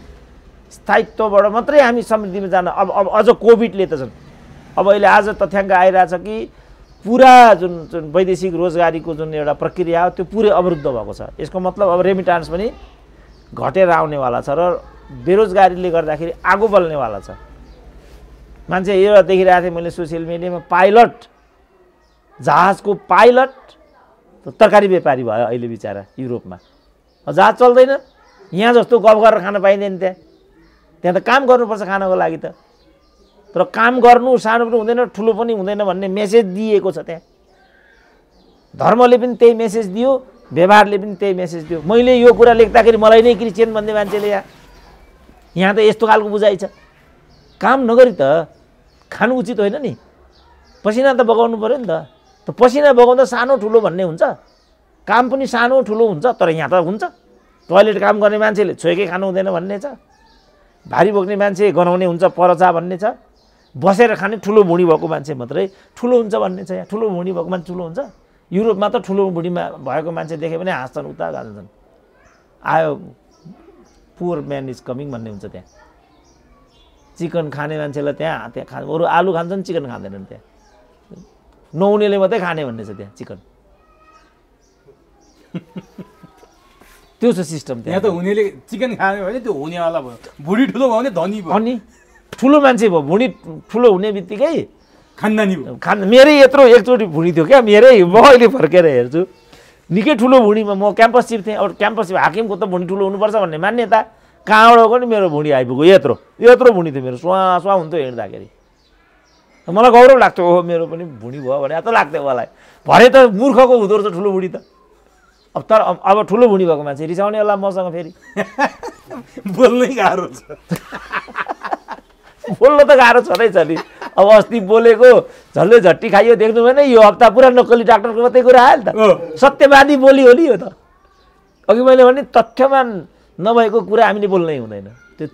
स्थायित्वबाट मात्रै हामी समृद्धिमा जान अब अझ कोभिडले त छन्। अब अहिले आज तथ्याङ्क आइरहेछ कि पुरा जुन वैदेशिक रोजगारीको जुन एउटा प्रक्रिया हो त्यो पुरै अवरुद्ध भएको छ। यसको मतलब अब रेमिटान्स पनि घटेर आउनेवाला छ र बेरोजगारीले गर्दाखेरि आगो बल्नेवाला छ। मान्छे यो देखिरहेको थिएँ मैले सोसियल मिडियामा, पाइलट जहाजको पाइलट तरकारी व्यापारी भयो अहिले बिचरा युरोपमा। जहाज चल्दैन, यहाँ जस्तो गफ गरेर खान पाइँदैन। त्यहाँ त काम गर्नुपर्छ खानको लागि त, तर काम गर्नु सानो पनि हुँदैन ठुलो पनि हुँदैन भन्ने मेसेज दिएको छ त्यहाँ। धर्मले पनि त्यही मेसेज दियो, व्यवहारले पनि त्यही मेसेज दियो। मैले यो कुरा लेख्दाखेरि मलाई नै क्रिस्चियन भन्ने मान्छेले यहाँ त यस्तो खालको बुझाइ छ। काम नगरी त खानु उचित होइन नि, पसिना त बगाउनु पऱ्यो नि त। पसिना बगाउँदा सानो ठुलो भन्ने हुन्छ, काम पनि सानो ठुलो हुन्छ, तर यहाँ त हुन्छ। टोयलेट काम गर्ने मान्छेले छोएकै खानु हुँदैन भन्ने छ, भारी बोक्ने मान्छे गनाउने हुन्छ परचा भन्ने छ, बसेर खाने ठुलो भुँडी भएको मान्छे मात्रै ठुलो हुन्छ भन्ने छ। यहाँ ठुलो भुँडी भएको मान्छे ठुलो हुन्छ, युरोपमा त ठुलो बुढीमा भएको मान्छे देखे पनि हाँस्छन् उता जान्छन् आयो पुअर म्यान इज कमिङ भन्ने हुन्छ त्यहाँ चिकन खाने मान्छेलाई त्यहाँ खानु अरू आलु खान्छन् चिकन खाँदैनन् त्यहाँ नहुनेले मात्रै खाने भन्ने छ त्यहाँ चिकन त्यो छ सिस्टम त्यहाँ त हुनेले चिकन खाने भने त्यो हुनेवाला भयो बुढी ठुलो भयो भने धनी भयो अनि ठुलो मान्छे भयो भुँडी ठुलो हुने बित्तिकै खानदानी भयो मेरै यत्रो एकचोटि भुँडी थियो क्या मेरै म अहिले फर्केर हेर्छु निकै ठुलो भुँडीमा म क्याम्पस चिफ थिएँ अब क्याम्पस चिफ हाकिमको त भुँडी ठुलो हुनुपर्छ भन्ने मान्यता कहाँबाट पनि मेरो भुँडी आइपुग्यो यत्रो भुँडी थियो मेरो सुवा हुन्थ्यो हिँड्दाखेरि मलाई गौरव लाग्थ्यो ओहो मेरो पनि भुँडी भयो भने त लाग्थ्यो मलाई भरे त मूर्खको हुँदो रहेछ ठुलो भुँडी त अब ठुलो भुँडी भएको मान्छे रिसाउने होला मसँग फेरि बोल्नै गाह्रो छ बोल्न त गाह्रो छँदै छ नि अब अस्ति बोलेको झल्लै झट्टी खाइयो देख्नु भएन यो हप्ता पुरा नक्कली डाक्टरको मात्रै कुरा आयो नि त सत्यवादी बोली हो नि यो त अघि मैले भने तथ्यमा नभएको कुरा हामीले बोल्नै हुँदैन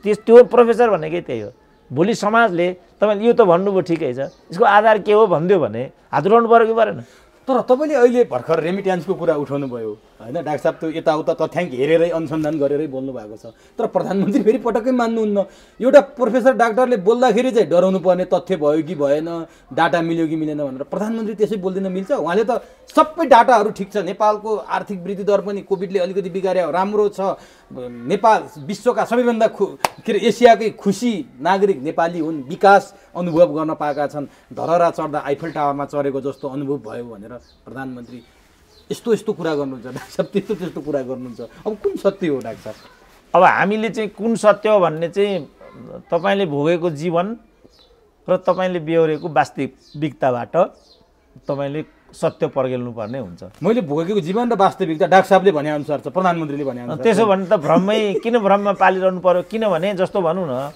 त्यो प्रोफेसर भनेकै त्यही हो भोलि समाजले तपाईँले यो त भन्नुभयो ठिकै छ यसको आधार के हो भनिदियो भने हात उठाउनु पऱ्यो कि परेन तर तपाईँले अहिले भर्खर रेमिट्यान्सको कुरा उठाउनु भयो होइन डाक्टर साहब त्यो यताउता तथ्याङ्क हेरेरै अनुसन्धान गरेरै बोल्नु भएको छ तर प्रधानमन्त्री फेरि पटक्कै मान्नुहुन्न एउटा प्रोफेसर डाक्टरले बोल्दाखेरि चाहिँ डराउनु पर्ने तथ्य भयो कि भएन डाटा मिल्यो कि मिलेन भनेर प्रधानमन्त्री त्यसै बोल्दिन मिल्छ उहाँले त सबै डाटाहरू ठिक छ नेपालको आर्थिक वृद्धि दर पनि कोभिडले अलिकति बिगार्यो राम्रो छ नेपाल विश्वका सबैभन्दा के अरे एसियाकै खुसी नागरिक नेपाली हुन् विकास अनुभव गर्न पाएका छन् धरहरा चढ्दा आइफल टावरमा चढेको जस्तो अनुभव भयो भनेर प्रधानमन्त्री यस्तो कुरा गर्नुहुन्छ डाक्टर साहब त्यस्तो कुरा गर्नुहुन्छ अब कुन सत्य हो डाक्टर साहब अब हामीले चाहिँ कुन सत्य हो भन्ने चाहिँ तपाईँले भोगेको जीवन र तपाईँले बेहोरेको वास्तविकताबाट तपाईँले सत्य पर्गेल्नु पर्ने हुन्छ मैले भोगेको जीवन र वास्तविकता डाक्टर साहबले भने अनुसार छ प्रधानमन्त्रीले भने अनुसार त्यसो भने त भ्रममै किन भ्रममा पालिरहनु पर्यो किनभने जस्तो भनौँ न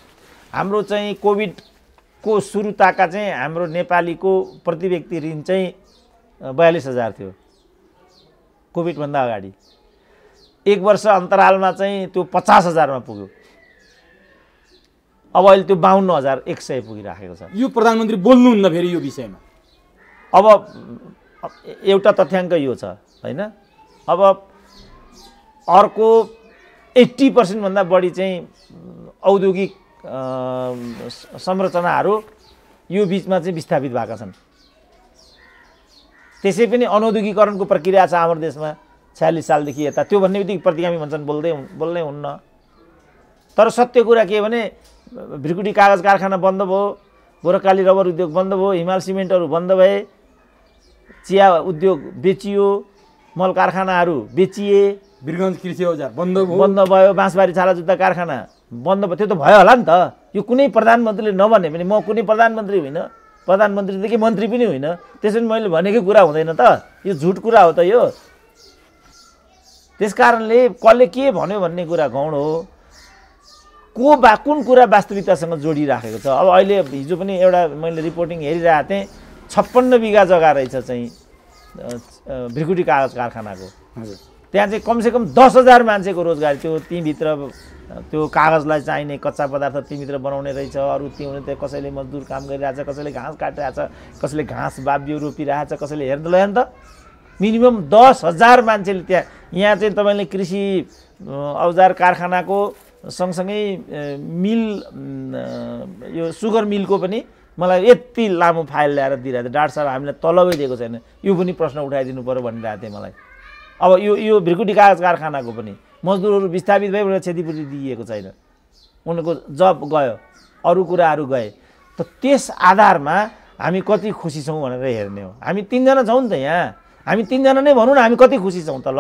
हाम्रो चाहिँ कोभिडको सुरुताका चाहिँ हाम्रो नेपालीको प्रति व्यक्ति ऋण चाहिँ 42,000 थियो कोभिडभन्दा अगाडि एक वर्ष अन्तरालमा चाहिँ त्यो 50,000मा पुग्यो अब अहिले त्यो 52,100 पुगिराखेको छ यो प्रधानमन्त्री बोल्नुहुन्न फेरि यो विषयमा अब एउटा तथ्याङ्क यो छ होइन अब अर्को 80% भन्दा बढी चाहिँ औद्योगिक संरचनाहरू यो बिचमा चाहिँ विस्थापित भएका छन् त्यसै पनि अनौद्योगिकरणको प्रक्रिया छ हाम्रो देशमा 46 सालदेखि यता त्यो भन्ने बित्तिकै प्रतिगामी भन्छन् बोल्नै हुन्न तर सत्य कुरा के भने भ्रिकुटी कागज कारखाना बन्द भयो गोरखकाली रबर उद्योग बन्द भयो हिमाल सिमेन्टहरू बन्द भए चिया उद्योग बेचियो मल कारखानाहरू बेचिए वीरगञ्ज कृषि औजार बन्द भयो बाँसबारी छाला जुत्ता कारखाना बन्द भयो त्यो त भयो होला नि त यो कुनै प्रधानमन्त्रीले नभने पनि म कुनै प्रधानमन्त्री होइन प्रधानमन्त्रीदेखि मन्त्री पनि होइन त्यसैले मैले भनेकै कुरा हुँदैन त यो झुट कुरा हो त यो त्यसकारणले कसले के भन्यो भन्ने कुरा गौण हो कुन कुरा वास्तविकतासँग जोडिराखेको छ अब अहिले हिजो पनि एउटा मैले रिपोर्टिङ हेरिरहेको थिएँ 56 बिघा जग्गा रहेछ चाहिँ भ्रिकुटी कागज कारखानाको त्यहाँ चाहिँ कमसेकम 10,000 मान्छेको रोजगारी त्यो तीभित्र त्यो कागजलाई चाहिने कच्चा पदार्थ तीभित्र बनाउने रहेछ अरू त्यहाँ त्यहाँ कसैले मजदुर काम गरिरहेछ कसैले घाँस काटिरहेछ कसैले घाँस बाबियो रोपिरहेछ कसैले हेर्नु ल त मिनिमम 10,000 मान्छेले त्यहाँ यहाँ चाहिँ तपाईँले कृषि औजार कारखानाको सँगसँगै मिल यो सुगर मिलको पनि मलाई यति लामो फाइल ल्याएर दिइरहेको थियो डाक्टर साहब हामीलाई तलबै दिएको छैन यो पनि प्रश्न उठाइदिनु पर्यो भनिरहेको थिएँ मलाई अब यो भ्रिकुटी कागज कारखानाको पनि मजदुरहरू विस्थापित भए उनीहरूलाई क्षतिपूर्ति दिइएको छैन उनीहरूको जब गयो अरू कुराहरू गए त त्यस आधारमा हामी कति खुसी छौँ भनेर हेर्ने हो हामी 3 जना छौँ नि त यहाँ हामी 3 जना नै भनौँ न हामी कति खुसी छौँ त ल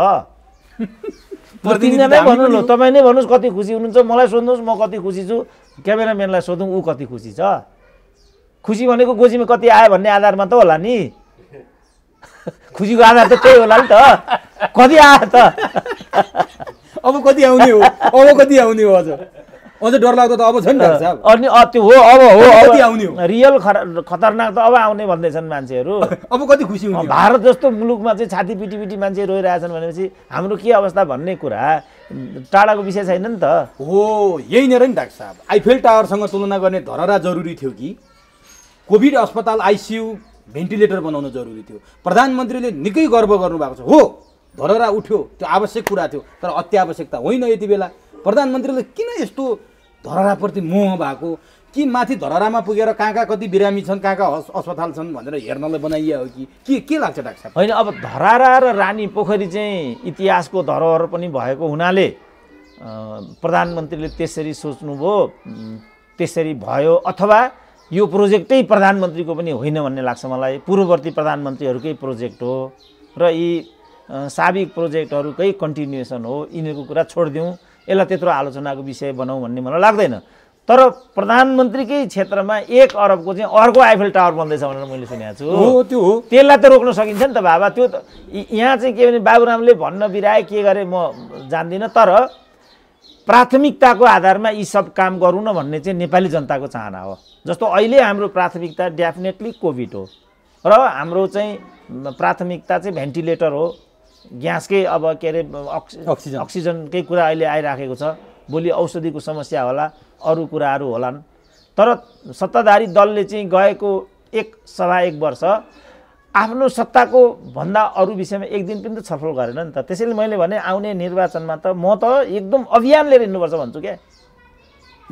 3 जना नै भन्नु ल तपाईँ नै भन्नुहोस् कति खुसी हुनुहुन्छ मलाई सोध्नुहोस् म कति खुसी छु क्यामेराम्यानलाई सोधौँ ऊ कति खुसी छ खुसी भनेको गोजीमा कति आयो भन्ने आधारमा त होला नि खुसीको आधार त त्यही होला नि त कति आयो त अब कति आउने हो अझ डर लाग्दो त अब छ नि डाक्टर साहब अनि त्यो हो अब कति आउने हो रियल खतरनाक त अब आउने भन्दैछन् मान्छेहरू अब कति खुसी हुने भारत जस्तो मुलुकमा चाहिँ छाती पिटी मान्छे रोइरहेछन् भनेपछि हाम्रो के अवस्था भन्ने कुरा टाढाको विषय छैन नि त हो यही नै नि डाक्टर साहब आइफेल टावरसँग तुलना गर्ने धरहरा जरुरी थियो कि कोभिड अस्पताल आइसियु भेन्टिलेटर बनाउन जरुरी थियो। प्रधानमन्त्रीले निकै गर्व गर्नुभएको छ। हो, धरहरा उठ्यो, त्यो आवश्यक कुरा थियो, तर अत्यावश्यकता होइन। यति बेला प्रधानमन्त्रीले किन यस्तो धरहराप्रति मोह भएको, कि माथि धरहरामा पुगेर कहाँ कति बिरामी छन्, कहाँ अस्पताल छन् भनेर हेर्नलाई बनाइयो हो कि के लाग्छ डाक्टर साहब? होइन, अब धरहरा र रानी पोखरी चाहिँ इतिहासको धरोहर पनि भएको हुनाले प्रधानमन्त्रीले त्यसरी सोच्नुभयो, त्यसरी भयो, अथवा यो प्रोजेक्टै प्रधानमन्त्रीको पनि होइन भन्ने लाग्छ मलाई। पूर्ववर्ती प्रधानमन्त्रीहरूकै प्रोजेक्ट हो र यी साबिक प्रोजेक्टहरूकै कन्टिन्युएसन हो। यिनीहरूको कुरा छोडिदिउँ, यसलाई त्यत्रो आलोचनाको विषय बनाऊ भन्ने मलाई लाग्दैन। तर प्रधानमन्त्रीकै क्षेत्रमा 1 अरबको चाहिँ अर्को आइफेल टावर बन्दैछ भनेर मैले सुनेको छु। हो, त्यो हो। त्यसलाई त रोक्न सकिन्छ नि त बाबा। त्यो त यहाँ चाहिँ के भने बाबुरामले भन्न बिराए के गरे म जान्दिनँ, तर प्राथमिकताको आधारमा यी सब काम गरौँ न भन्ने चाहिँ नेपाली जनताको चाहना हो। जस्तो अहिले हाम्रो प्राथमिकता डेफिनेटली कोभिड हो र हाम्रो चाहिँ प्राथमिकता चाहिँ भेन्टिलेटर हो, ग्यासकै अब के अरे अक्सिजनकै कुरा अहिले आइराखेको छ। भोलि औषधिको समस्या होला, अरू कुराहरू होलान्। तर सत्ताधारी दलले चाहिँ गएको 1 सभा 1 वर्ष आफ्नो सत्ताको भन्दा अरू विषयमा 1 दिन पनि त छलफल गरेन नि त। त्यसैले मैले भने आउने निर्वाचनमा त म त एकदम अभियान लिएर हिँड्नुपर्छ भन्छु क्या।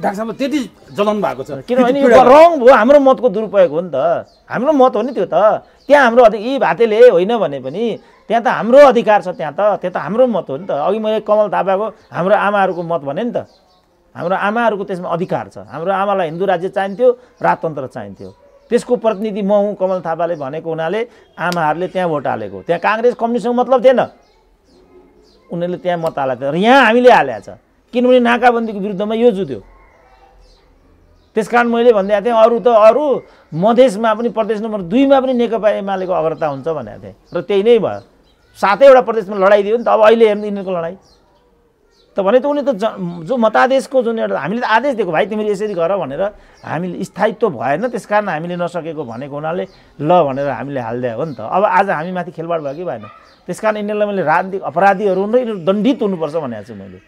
डाक्टर साहब त्यति जलन भएको छ, किनभने यो रङ भयो, हाम्रो मतको दुरुपयोग हो नि त। हाम्रो मत हो नि त्यो त। त्यहाँ हाम्रो यी भातेले होइन भने पनि त्यहाँ त हाम्रो अधिकार छ, त्यहाँ त हाम्रो मत हो नि त। अघि मैले कमल थापाको हाम्रो आमाहरूको मत भने नि त। हाम्रो आमाहरूको त्यसमा अधिकार छ। हाम्रो आमालाई हिन्दू राज्य चाहिन्थ्यो, राजतन्त्र चाहिन्थ्यो। त्यसको प्रतिनिधि म हुँ, कमल थापाले भनेको हुनाले आमाहरूले त्यहाँ भोट हालेको। त्यहाँ काङ्ग्रेस कम्युनिस्टसँग मतलब थिएन, उनीहरूले त्यहाँ मत हालेको थियो। र यहाँ हामीले हालेको छ, किनभने नाकाबन्दीको विरुद्धमा यो जुत्यो। त्यसकारण मैले भनिदिएको थिएँ अरू मधेसमा पनि प्रदेश नम्बर 2 मा पनि नेकपा एमालेको अग्रता हुन्छ भनेको थिएँ र त्यही नै भयो। 7वटा प्रदेशमा लडाइँ दियो नि त। अब अहिले हेर्नु यिनीहरूको लडाइँ त भने त उनी त जो मतादेशको जुन एउटा हामीले त आदेश दिएको, भाइ तिमीले यसरी गर भनेर, हामीले स्थायित्व भएन, त्यसकारण हामीले नसकेको भनेको हुनाले ल भनेर हामीले हालिदियो हो नि त। अब आज हामी माथि खेलबाड भयो कि भएन? त्यसकारण यिनीहरूलाई मैले राजनीतिक अपराधीहरू हुन् र यिनीहरू दण्डित हुनुपर्छ भनेको छु मैले।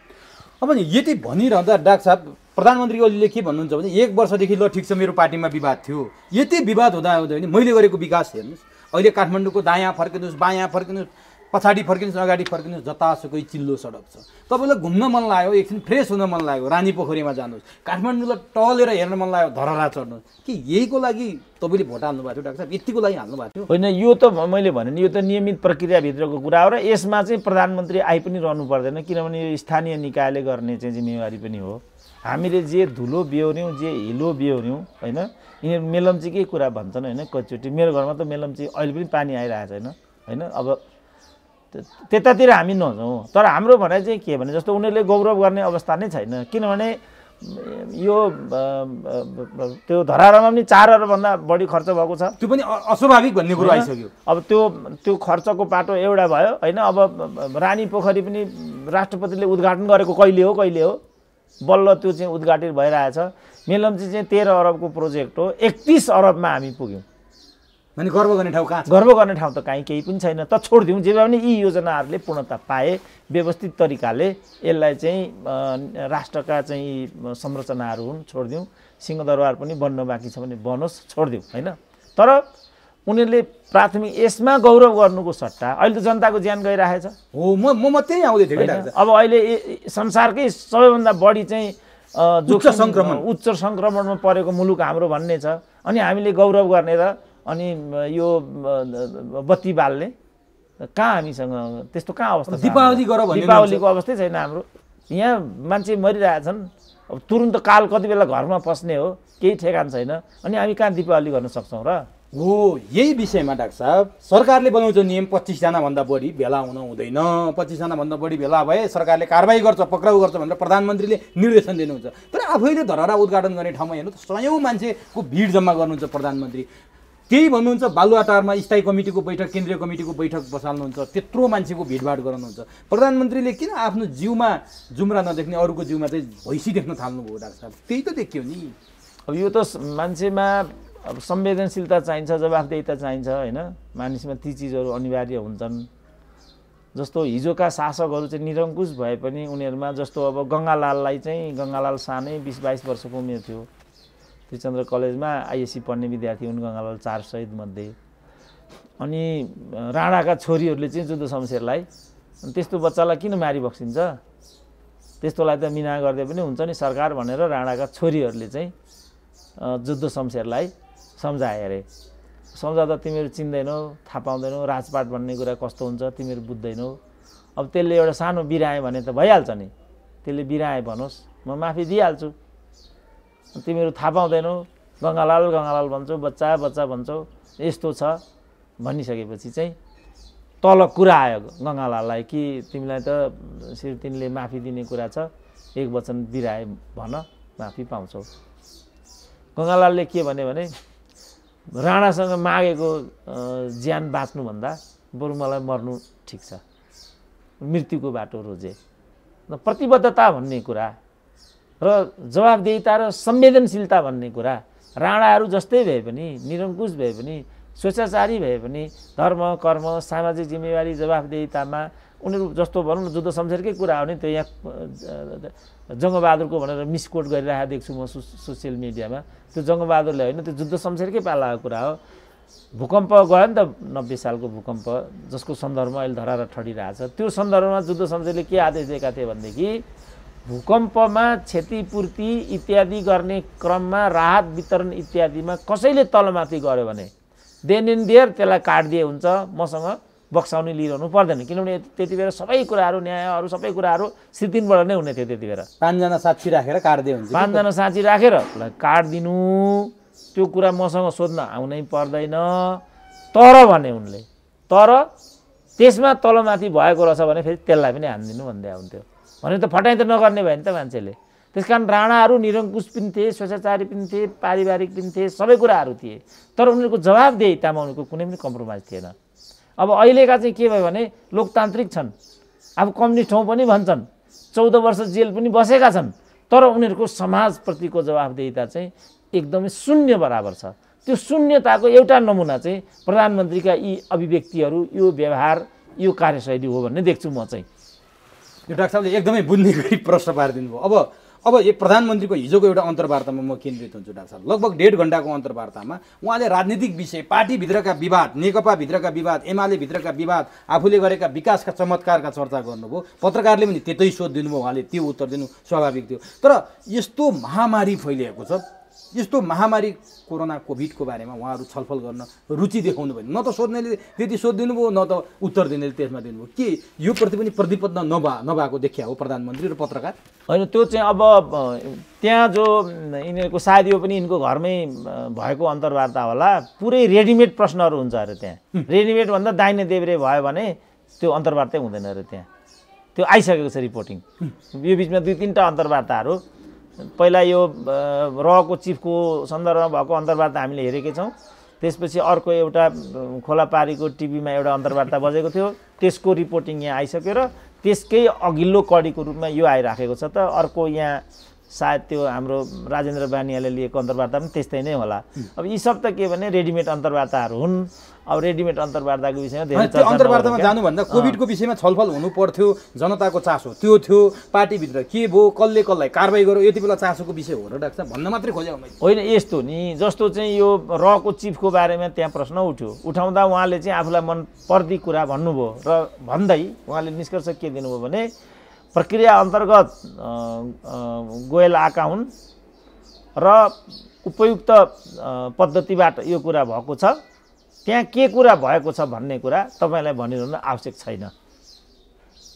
अब यति भनिरहँदा डाक्टर साहब, प्रधानमन्त्री ओलीले के भन्नुहुन्छ भने 1 वर्षदेखि ल ठिक छ मेरो पार्टीमा विवाद थियो, यति विवाद हुँदा नि मैले गरेको विकास हेर्नुहोस्, अहिले काठमाडौँको दायाँ फर्किनुहोस्, बायाँ फर्किनुहोस्, पछाडि फर्किनुहोस्, अगाडि फर्किनुहोस्, जतासुकै चिल्लो सडक छ। तपाईँलाई घुम्न मन लाग्यो, एकछिन फ्रेस हुन मन लाग्यो, रानी पोखरीमा जानुहोस्, काठमाडौँलाई टलेर हेर्न मन लाग्यो, धरहरा चढ्नुहोस्। कि यहीको लागि तपाईँले भोट हाल्नु भएको थियो डाक्टर साहब? यतिको लागि हाल्नु भएको थियो? होइन, यो त मैले भने नि यो त नियमित प्रक्रियाभित्रको कुरा हो र यसमा चाहिँ प्रधानमन्त्री आइ पनि रहनु पर्दैन, किनभने यो स्थानीय निकायले गर्ने चाहिँ जिम्मेवारी पनि हो। हामीले जे धुलो बिहोर्यौँ, जे हिलो बिहोर्यौँ, होइन, यिनीहरू मेलम्चीकै कुरा भन्छन् होइन। कतिचोटि मेरो घरमा त मेलम्ची अहिले पनि पानी आइरहेको छैन होइन। अब त्यतातिर हामी नजाउँ, तर हाम्रो भनाइ चाहिँ के भने जस्तो उनीहरूले गौरव गर्ने अवस्था नै छैन, किनभने यो त्यो धरहरामा पनि 4 अरबभन्दा बढी खर्च भएको छ। त्यो पनि अस्वाभाविक भन्ने कुरो आइसक्यो। अब त्यो खर्चको पाटो एउटा भयो होइन। अब रानी पोखरी पनि राष्ट्रपतिले उद्घाटन गरेको कहिले हो, बल्ल त्यो चाहिँ उद्घाटित भइरहेछ। मेलम्ची चाहिँ 13 अरबको प्रोजेक्ट हो, 31 अरबमा हामी पुग्यौँ। भने गर्व गर्ने ठाउँ कहाँ छ? गर्व गर्ने ठाउँ त कहीँ केही पनि छैन। त छोडिदिउँ, जे भए पनि यी योजनाहरूले पूर्णता पाए, व्यवस्थित तरिकाले यसलाई चाहिँ राष्ट्रका चाहिँ संरचनाहरू हुन्, छोडिदिउँ। सिंहदरबार पनि बन्न बाँकी छ भने बनोस्, छोडिदिउँ होइन। तर उनीहरूले प्राथमिक यसमा गौरव गर्नुको सट्टा अहिले त जनताको ज्यान गइरहेछ। हो, म त्यही आउँदै थिएँ। अब अहिले संसारकै सबैभन्दा बढी चाहिँ उच्च सङ्क्रमणमा परेको मुलुक हाम्रो भन्ने छ, अनि हामीले गौरव गर्ने र अनि यो बत्ती बाल्ने कहाँ हामीसँग त्यस्तो कहाँ अवस्था? दीपावलीको अवस्थै छैन हाम्रो। यहाँ मान्छे मरिरहेछन्, अब तुरुन्त काल कति बेला घरमा पस्ने हो केही ठेगान छैन, अनि हामी कहाँ दीपावली गर्न सक्छौँ र? हो, यही विषयमा डाक्टर साहब सरकारले बनाउँछ नियम 25 जनाभन्दा बढी भेला हुन हुँदैन। 25 जनाभन्दा बढी भेला भए सरकारले कारबाही गर्छ, पक्राउ गर्छ भनेर प्रधानमन्त्रीले निर्देशन दिनुहुन्छ। तर आफैले धरहरा उद्घाटन गर्ने ठाउँमा हेर्नु त 100औं मान्छेको भिड जम्मा गर्नुहुन्छ प्रधानमन्त्री। त्यही भन्नुहुन्छ बालुवाटारमा स्थायी कमिटीको बैठक, केन्द्रीय कमिटीको बैठक बसाल्नुहुन्छ, त्यत्रो मान्छेको भिडभाड गराउनुहुन्छ। प्रधानमन्त्रीले किन आफ्नो जिउमा जुम्रा नदेख्ने अरूको जिउमा चाहिँ भैँसी देख्न थाल्नुभयो डाक्टर साहब? त्यही त देखियो नि। अब यो त मान्छेमा अब संवेदनशीलता चाहिन्छ, जवाफदेहिता चाहिन्छ होइन। मानिसमा ती चिजहरू अनिवार्य हुन्छन्। जस्तो हिजोका शासकहरू चाहिँ निरङ्कुश भए पनि उनीहरूमा जस्तो अब गङ्गालाललाई चाहिँ, गङ्गालाल सानै 20-22 वर्षको उमेर थियो, त्रिचन्द्र कलेजमा आइएससी पढ्ने विद्यार्थी हुन् गङ्गालाल 4 शहीद मध्ये। अनि राणाका छोरीहरूले चाहिँ जुद्ध शमशेरलाई अनि त्यस्तो बच्चालाई किन मारी बक्सिन्छ त्यस्तोलाई त मिना गर्दै पनि हुन्छ नि सरकार भनेर राणाका छोरीहरूले चाहिँ जुद्ध शमशेरलाई सम्झाए अरे सम्झाउँदा तिमीहरू चिन्दैनौ थाहा पाउँदैनौ राजपाट भन्ने कुरा कस्तो हुन्छ तिमीहरू बुझ्दैनौ अब त्यसले एउटा सानो बिराए भने त भइहाल्छ नि त्यसले बिराए भनोस् म माफी दिइहाल्छु तिमीहरू थाहा पाउँदैनौ गङ्गालाल गङ्गालाल भन्छौ बच्चा बच्चा भन्छौ यस्तो छ भनिसकेपछि चाहिँ तल कुरा आयो गङ्गालाललाई कि तिमीलाई त श्री तिनले माफी दिने कुरा छ एक वचन बिराए भन माफी पाउँछौ गङ्गालालले के भने राणासँग मागेको ज्यान बाँच्नुभन्दा बरु मलाई मर्नु ठिक छ मृत्युको बाटो रोजे प्रतिबद्धता भन्ने कुरा र जवाबदेहिता र संवेदनशीलता भन्ने कुरा राणाहरू जस्तै भए पनि निरङ्कुश भए पनि स्वेच्छाचारी भए पनि धर्म कर्म सामाजिक जिम्मेवारी जवाबदेहितामा उनीहरू जस्तो भनौँ न जुद्ध शमशेरकै कुरा हो नि त्यो यहाँ जङ्गबहादुरको भनेर मिसकोट गरिरहेको देख्छु म सोसियल मिडियामा त्यो जङ्गबहादुरले होइन त्यो जुद्ध शमशेरकै पालाको कुरा हो भूकम्प गयो नि त 90 सालको भूकम्प जसको सन्दर्भमा अहिले धरारा ठडिरहेछ त्यो सन्दर्भमा जुद्ध शमशेरले के आदेश दिएका थिए भनेदेखि भूकम्पमा क्षतिपूर्ति इत्यादि गर्ने क्रममा राहत वितरण इत्यादिमा कसैले तलमाथि गर्यो भने देन इन देयर त्यसलाई काट्दिए हुन्छ मसँग बक्साउने लिइरहनु पर्दैन किनभने त्यति बेला सबै कुराहरू न्यायहरू सबै कुराहरू सिद्धिनबाट नै हुने थियो त्यति बेला 5 जना साक्षी राखेर काट्दिए हुन्छ 5 जना साक्षी राखेर काट्दिनु त्यो कुरा मसँग सोध्न आउनै पर्दैन तर भने उनले तर त्यसमा तलमाथि भएको रहेछ भने फेरि त्यसलाई पनि हान्दिनु भन्दै हुन्थ्यो भने त फटाइ त नगर्ने भयो नि त मान्छेले त्यसकारण राणाहरू निरङ्कुश पनि थिए स्वेच्छाचारी पनि थिए पारिवारिक पनि थिए सबै कुराहरू थिए तर उनीहरूको जवाबदेहितामा उनीहरूको कुनै पनि कम्प्रोमाइज थिएन अब अहिलेका चाहिँ के भयो भने लोकतान्त्रिक छन् अब कम्युनिस्ट हौँ पनि भन्छन् 14 वर्ष जेल पनि बसेका छन् तर उनीहरूको समाजप्रतिको जवाबदेहिता चाहिँ एकदमै शून्य बराबर छ त्यो शून्यताको एउटा नमुना चाहिँ प्रधानमन्त्रीका यी अभिव्यक्तिहरू यो व्यवहार यो कार्यशैली हो भन्ने देख्छु म चाहिँ यो डाक्टर साहबले एकदमै बुझ्ने गरी प्रश्न पारिदिनु भयो अब यो प्रधानमन्त्रीको हिजोको एउटा अन्तर्वार्तामा म केन्द्रित हुन्छु डाक्टर साहब लगभग 1.5 घण्टाको अन्तर्वार्तामा उहाँले राजनीतिक विषय पार्टीभित्रका विवाद नेकपाभित्रका विवाद एमाले भित्रका विवाद आफूले गरेका विकासका चमत्कारका चर्चा गर्नुभयो पत्रकारले पनि त्यतै सोध दिनुभयो उहाँले त्यो उत्तर दिनु स्वाभाविक थियो तर यस्तो महामारी फैलिएको छ यस्तो महामारी कोरोना कोभिडको बारेमा उहाँहरू छलफल गर्न रुचि देखाउनु भयो न त सोध्नेले त्यति सोधिदिनु भयो न त उत्तर दिनेले त्यसमा दिनुभयो के यो प्रति पनि प्रतिबद्ध नभएको देखिया हो प्रधानमन्त्री र पत्रकार होइन त्यो चाहिँ अब त्यहाँ जो यिनीहरूको सायद यो पनि यिनको घरमै भएको अन्तर्वार्ता होला पुरै रेडिमेड प्रश्नहरू हुन्छ अरे त्यहाँ रेडिमेड भन्दा दाहिने देब्रे भयो भने त्यो अन्तर्वार्तै हुँदैन अरे त्यहाँ त्यो आइसकेको छ रिपोर्टिङ यो बिचमा 2-3टा अन्तर्वार्ताहरू पहिला यो रको चिफको सन्दर्भमा भएको अन्तर्वार्ता हामीले हेरेकै छौँ त्यसपछि अर्को एउटा खोलापारीको टिभीमा एउटा अन्तर्वार्ता बजेको थियो त्यसको रिपोर्टिङ यहाँ आइसक्यो र त्यसकै अघिल्लो कडीको रूपमा यो आइराखेको छ त अर्को यहाँ सायद त्यो हाम्रो राजेन्द्र बानियाले लिएको अन्तर्वार्ता पनि त्यस्तै नै होला अब यी सब त के भने रेडिमेड अन्तर्वार्ताहरू हुन् अब रेडिमेड अन्तर्वार्ताको विषयमा धेरै त्यो अन्तर्वार्तामा जानुभन्दा कोभिडको विषयमा छलफल हुनु पर्थ्यो जनताको चासो त्यो थियो पार्टीभित्र के भयो कसले कसलाई कारबाही गर्यो यति बेला चासोको विषय हो र डाक्टर साहब भन्न मात्रै खोजेको मैले होइन यस्तो नि जस्तो चाहिँ यो रको चिफको बारेमा त्यहाँ प्रश्न उठ्यो उठाउँदा उहाँले चाहिँ आफूलाई मन पर्दी कुरा भन्नुभयो र भन्दै उहाँले निष्कर्ष के दिनुभयो भने प्रक्रिया अन्तर्गत गोयल आएका हुन् र उपयुक्त पद्धतिबाट यो कुरा भएको छ त्यहाँ के कुरा भएको छ भन्ने कुरा तपाईलाई भनिरहनु आवश्यक छैन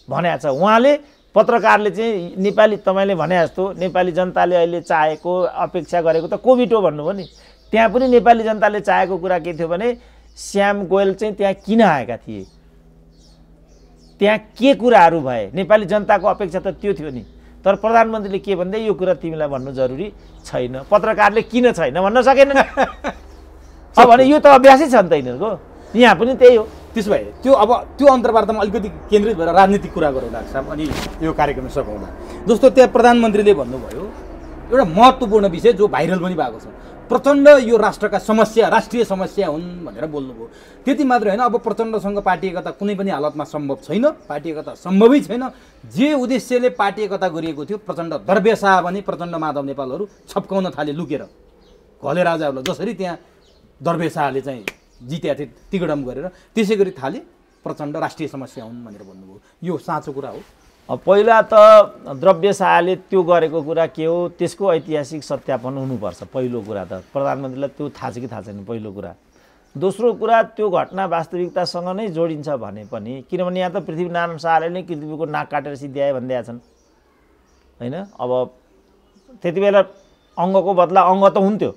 भनेको छ उहाँले पत्रकारले चाहिँ नेपाली तपाईले भने जस्तो नेपाली जनताले अहिले चाहेको अपेक्षा गरेको त कोभिड हो भन्नुभयो नि त्यहाँ पनि नेपाली जनताले चाहेको कुरा के थियो भने श्याम गोयल चाहिँ त्यहाँ किन आएका थिए त्यहाँ के कुराहरू भए नेपाली जनताको अपेक्षा त त्यो थियो नि तर प्रधानमन्त्रीले के भन्दै यो कुरा तिमीलाई भन्नु जरुरी छैन पत्रकारले किन छैन भन्न सकेन अब भने यो त अभ्यासै छ नि त यिनीहरूको यहाँ पनि त्यही हो त्यसो भए त्यो अन्तर्वार्तामा अलिकति केन्द्रित भएर राजनीतिक कुरा गरौँ डाक्टर साहब अनि यो कार्यक्रम सघाउँदा जस्तो त्यहाँ प्रधानमन्त्रीले भन्नुभयो एउटा महत्त्वपूर्ण विषय जो भाइरल पनि भएको छ प्रचण्ड यो राष्ट्रका समस्या राष्ट्रिय समस्या हुन् भनेर बोल्नुभयो त्यति मात्र होइन अब प्रचण्डसँग पार्टी एकता कुनै पनि हालतमा सम्भव छैन पार्टी एकता सम्भवै छैन जे उद्देश्यले पार्टी एकता गरिएको थियो प्रचण्ड दरबेसा भने प्रचण्ड माधव नेपालहरू छप्काउन थाले लुकेर घले राजाहरूलाई जसरी त्यहाँ दरबेसाले चाहिँ जित्या थिए तिगडम गरेर, त्यसै गरी थाले प्रचण्ड राष्ट्रिय समस्या हुन् भनेर भन्नुभयो। यो साँचो कुरा हो? पहिला त द्रव्य शाहले त्यो गरेको कुरा के हो त्यसको ऐतिहासिक सत्यापन हुनुपर्छ। पहिलो कुरा त प्रधानमन्त्रीलाई त्यो थाहा छ कि थाहा छैन पहिलो कुरा। दोस्रो कुरा त्यो घटना वास्तविकतासँग नै जोडिन्छ भने पनि, किनभने यहाँ त पृथ्वीनारायण शाहले नै कीर्तिपुरको नाक काटेर सिद्ध्याए भन्दैका छन् होइन। अब त्यति बेला अङ्गको बदला अङ्ग त हुन्थ्यो।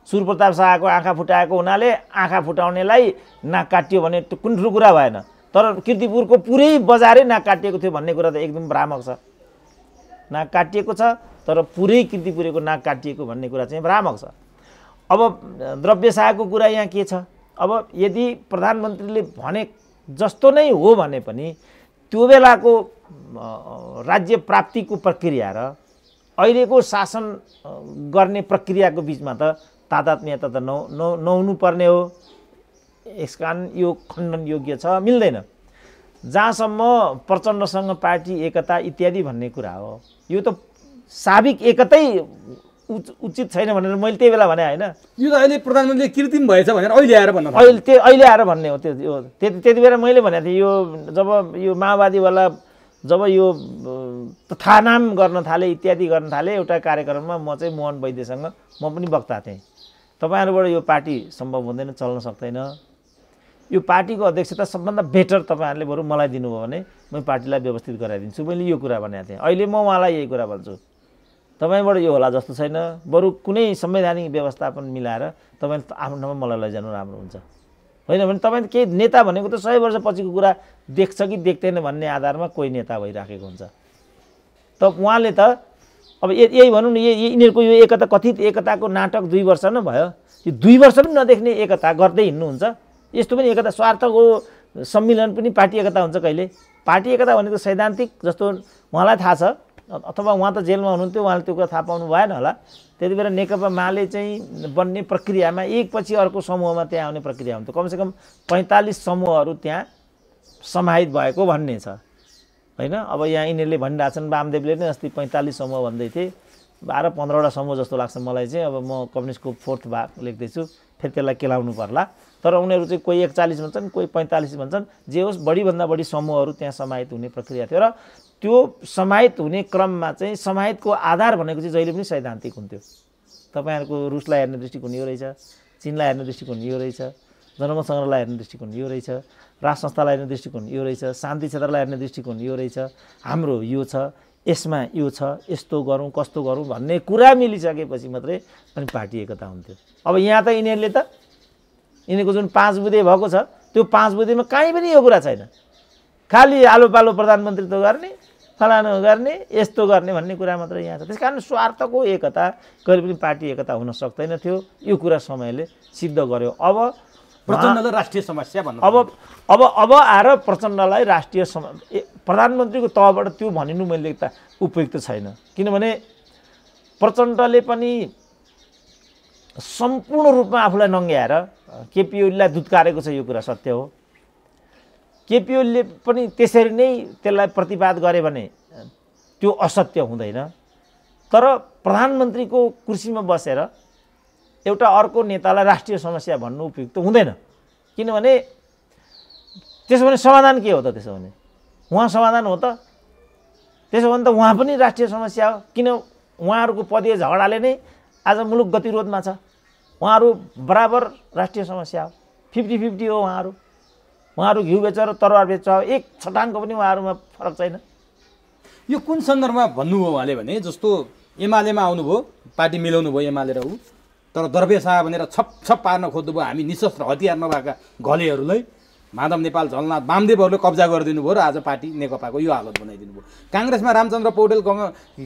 सूर्यप्रताप शाहको आँखा फुटाएको हुनाले आँखा फुटाउनेलाई नाक काटियो भने कुन ठुलो कुरा भएन। तर कीर्तिपुरको पुरै बजारै नाक काटिएको थियो भन्ने कुरा त एकदम भ्रामक छ। नाक काटिएको छ तर पुरै कीर्तिपुरको नाक काटिएको भन्ने कुरा चाहिँ भ्रामक छ। अब द्रव्य शाहको कुरा यहाँ के छ, अब यदि प्रधानमन्त्रीले भने जस्तो नै हो भने पनि त्यो बेलाको राज्य प्राप्तिको प्रक्रिया र अहिलेको शासन गर्ने प्रक्रियाको बिचमा त तादात्म्यता त नहुनु पर्ने हो। यसकारण यो खण्डन योग्य छ, मिल्दैन। जहाँसम्म प्रचण्डसँग पार्टी एकता इत्यादि भन्ने कुरा हो, यो त साविक एकतै उचित छैन भनेर मैले त्यही बेला भने होइन। यो त अहिले प्रधानमन्त्रीले कृत्रिम भएछ भनेर अहिले आएर भन्नु, अहिले आएर भन्ने हो। त्यो त्यति बेला मैले भनेको थिएँ, यो जब यो माओवादीवाला जब यो तथानाम गर्न थाले इत्यादि गर्न थाले एउटा कार्यक्रममा म चाहिँ मोहन वैद्यसँग म पनि वक्ता थिएँ। तपाईँहरूबाट यो पार्टी सम्भव हुँदैन, चल्न सक्दैन। यो पार्टीको अध्यक्षता सबभन्दा बेटर तपाईँहरूले बरु मलाई दिनुभयो भने म पार्टीलाई व्यवस्थित गराइदिन्छु, मैले यो कुरा भनेको थिएँ। अहिले म उहाँलाई यही कुरा भन्छु, तपाईँबाट यो होला जस्तो छैन, बरु कुनै संवैधानिक व्यवस्थापन मिलाएर तपाईँले आफ्नो ठाउँमा मलाई लैजानु राम्रो हुन्छ। होइन भने तपाईँ केही नेता भनेको त 100 वर्षपछिको कुरा देख्छ कि देख्दैन भन्ने आधारमा कोही नेता भइराखेको हुन्छ। त उहाँले त अब यही भनौँ न, यिनीहरूको यो एकता कथित एकताको नाटक 2 वर्ष न भयो। यो 2 वर्ष पनि नदेख्ने एकता गर्दै हिँड्नुहुन्छ। यस्तो पनि एकता स्वार्थको सम्मिलन पनि पार्टी एकता हुन्छ कहिले? पार्टी एकता भनेको सैद्धान्तिक जस्तो उहाँलाई थाहा छ, अथवा उहाँ त जेलमा हुनुहुन्थ्यो, उहाँले त्यो कुरा थाहा पाउनु भएन होला। त्यति बेला नेकपा माले चाहिँ बन्ने प्रक्रियामा एकपछि अर्को समूहमा त्यहाँ आउने प्रक्रिया हुन्थ्यो। कमसेकम 45 समूहहरू त्यहाँ समाहित भएको भन्ने छ होइन। अब यहाँ यिनीहरूले भनिरहेछन्, वामदेवले नै अस्ति 45 समूह भन्दै थिए, 12-15वटा समूह जस्तो लाग्छ मलाई चाहिँ। अब म कम्युनिस्टको 4th भाग लेख्दैछु, फेरि त्यसलाई केलाउनु पर्ला। तर उनीहरू चाहिँ कोही 41 भन्छन्, कोही 45 भन्छन्। जे होस् बढीभन्दा बढी समूहहरू त्यहाँ समाहित हुने प्रक्रिया थियो र त्यो समाहित हुने क्रममा चाहिँ समाहितको आधार भनेको चाहिँ जहिले पनि सैद्धान्तिक हुन्थ्यो। तपाईँहरूको रुसलाई हेर्ने दृष्टिकोण यो रहेछ, चिनलाई हेर्ने दृष्टिकोण यो रहेछ, जनमत सङ्ग्रहलाई हेर्ने दृष्टिकोण यो रहेछ, राष्ट्र संस्थालाई हेर्ने दृष्टिकोण यो रहेछ, शान्ति क्षेत्रलाई हेर्ने दृष्टिकोण यो रहेछ, हाम्रो यो छ, यसमा यो छ, यस्तो गरौँ कस्तो गरौँ भन्ने कुरा मिलिसकेपछि मात्रै अनि पार्टी एकता हुन्थ्यो। अब यहाँ त यिनीहरूको जुन 5 बुँदे भएको छ, त्यो 5 बुँदेमा कहीँ पनि यो कुरा छैन। खालि आलो पालो प्रधानमन्त्रीत्व गर्ने, फलानु गर्ने, यस्तो गर्ने भन्ने कुरा मात्रै यहाँ छ। त्यसकारण स्वार्थको एकता कहिले पनि पार्टी एकता हुन सक्दैन थियो। यो कुरा समयले सिद्ध गर्यो। अब प्रचण्डलाई राष्ट्रिय समस्या भन्नु, अब आएर प्रचण्डलाई राष्ट्रिय प्रधानमन्त्रीको तहबाट त्यो भनिनु मैले त उपयुक्त छैन। किनभने प्रचण्डले पनि सम्पूर्ण रूपमा आफूलाई नङ्ग्याएर केपी ओलीलाई दुत्कारेको छ, यो कुरा सत्य हो। केपी ओलीले पनि त्यसरी नै त्यसलाई प्रतिवाद गरे भने त्यो असत्य हुँदैन। तर प्रधानमन्त्रीको कुर्सीमा बसेर एउटा अर्को नेतालाई राष्ट्रिय समस्या भन्नु उपयुक्त हुँदैन। किनभने त्यसो भने समाधान के हो त? त्यसो भने उहाँ समाधान हो त? त्यसो भने त उहाँ पनि राष्ट्रिय समस्या हो। किन उहाँहरूको पदीय झगडाले नै आज मुलुक गतिरोधमा छ। उहाँहरू बराबर राष्ट्रिय समस्या हो, 50-50 हो। उहाँहरू घिउ बेच र तरवार बेच, एक छटाङको पनि उहाँहरूमा फरक छैन। यो कुन सन्दर्भमा भन्नुभयो उहाँले भने, जस्तो एमालेमा आउनुभयो, पार्टी मिलाउनु भयो एमाले र ऊ, तर द्रव्य शाह भनेर छप पार्न खोज्नुभयो हामी निशस्त्र हतियार नभएका घलेहरूलाई। माधव नेपाल, झलनाथ, वामदेवहरूले कब्जा गरिदिनु भयो र आज पार्टी नेकपाको यो हालत बनाइदिनु भयो। काङ्ग्रेसमा रामचन्द्र पौडेल,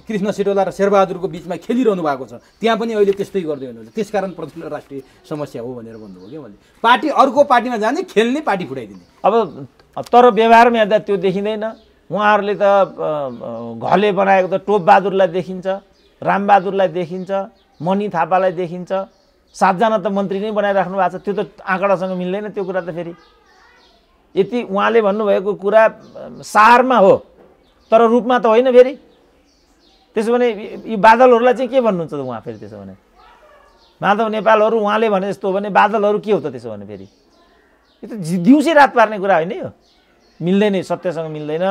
कृष्ण सिटोला र शेरबहादुरको बिचमा खेलिरहनु भएको छ, त्यहाँ पनि अहिले त्यस्तै गर्दै हुनुहुन्छ। त्यसकारण प्रचण्ड राष्ट्रिय समस्या हो भनेर भन्नुभयो क्या मैले। पार्टी अर्को पार्टीमा जाने, खेल्ने, पार्टी फुटाइदिने। अब तर व्यवहारमा हेर्दा त्यो देखिँदैन। उहाँहरूले त घले बनाएको त टोपबहादुरलाई देखिन्छ, रामबहादुरलाई देखिन्छ, मणि थापालाई देखिन्छ, 7 जना त मन्त्री नै बनाइराख्नु भएको छ। त्यो त आँकडासँग मिल्दैन त्यो कुरा त। फेरि यति उहाँले भन्नुभएको कुरा सारमा हो तर रूपमा त होइन। फेरि त्यसो भने यी बादलहरूलाई चाहिँ के भन्नुहुन्छ त उहाँ? फेरि त्यसो भने माधव नेपालहरू उहाँले भने जस्तो हो भने बादलहरू के हो त त्यसो भने फेरि यो त दिउँसै रात पार्ने कुरा होइन यो मिल्दैन सत्यसँग मिल्दैन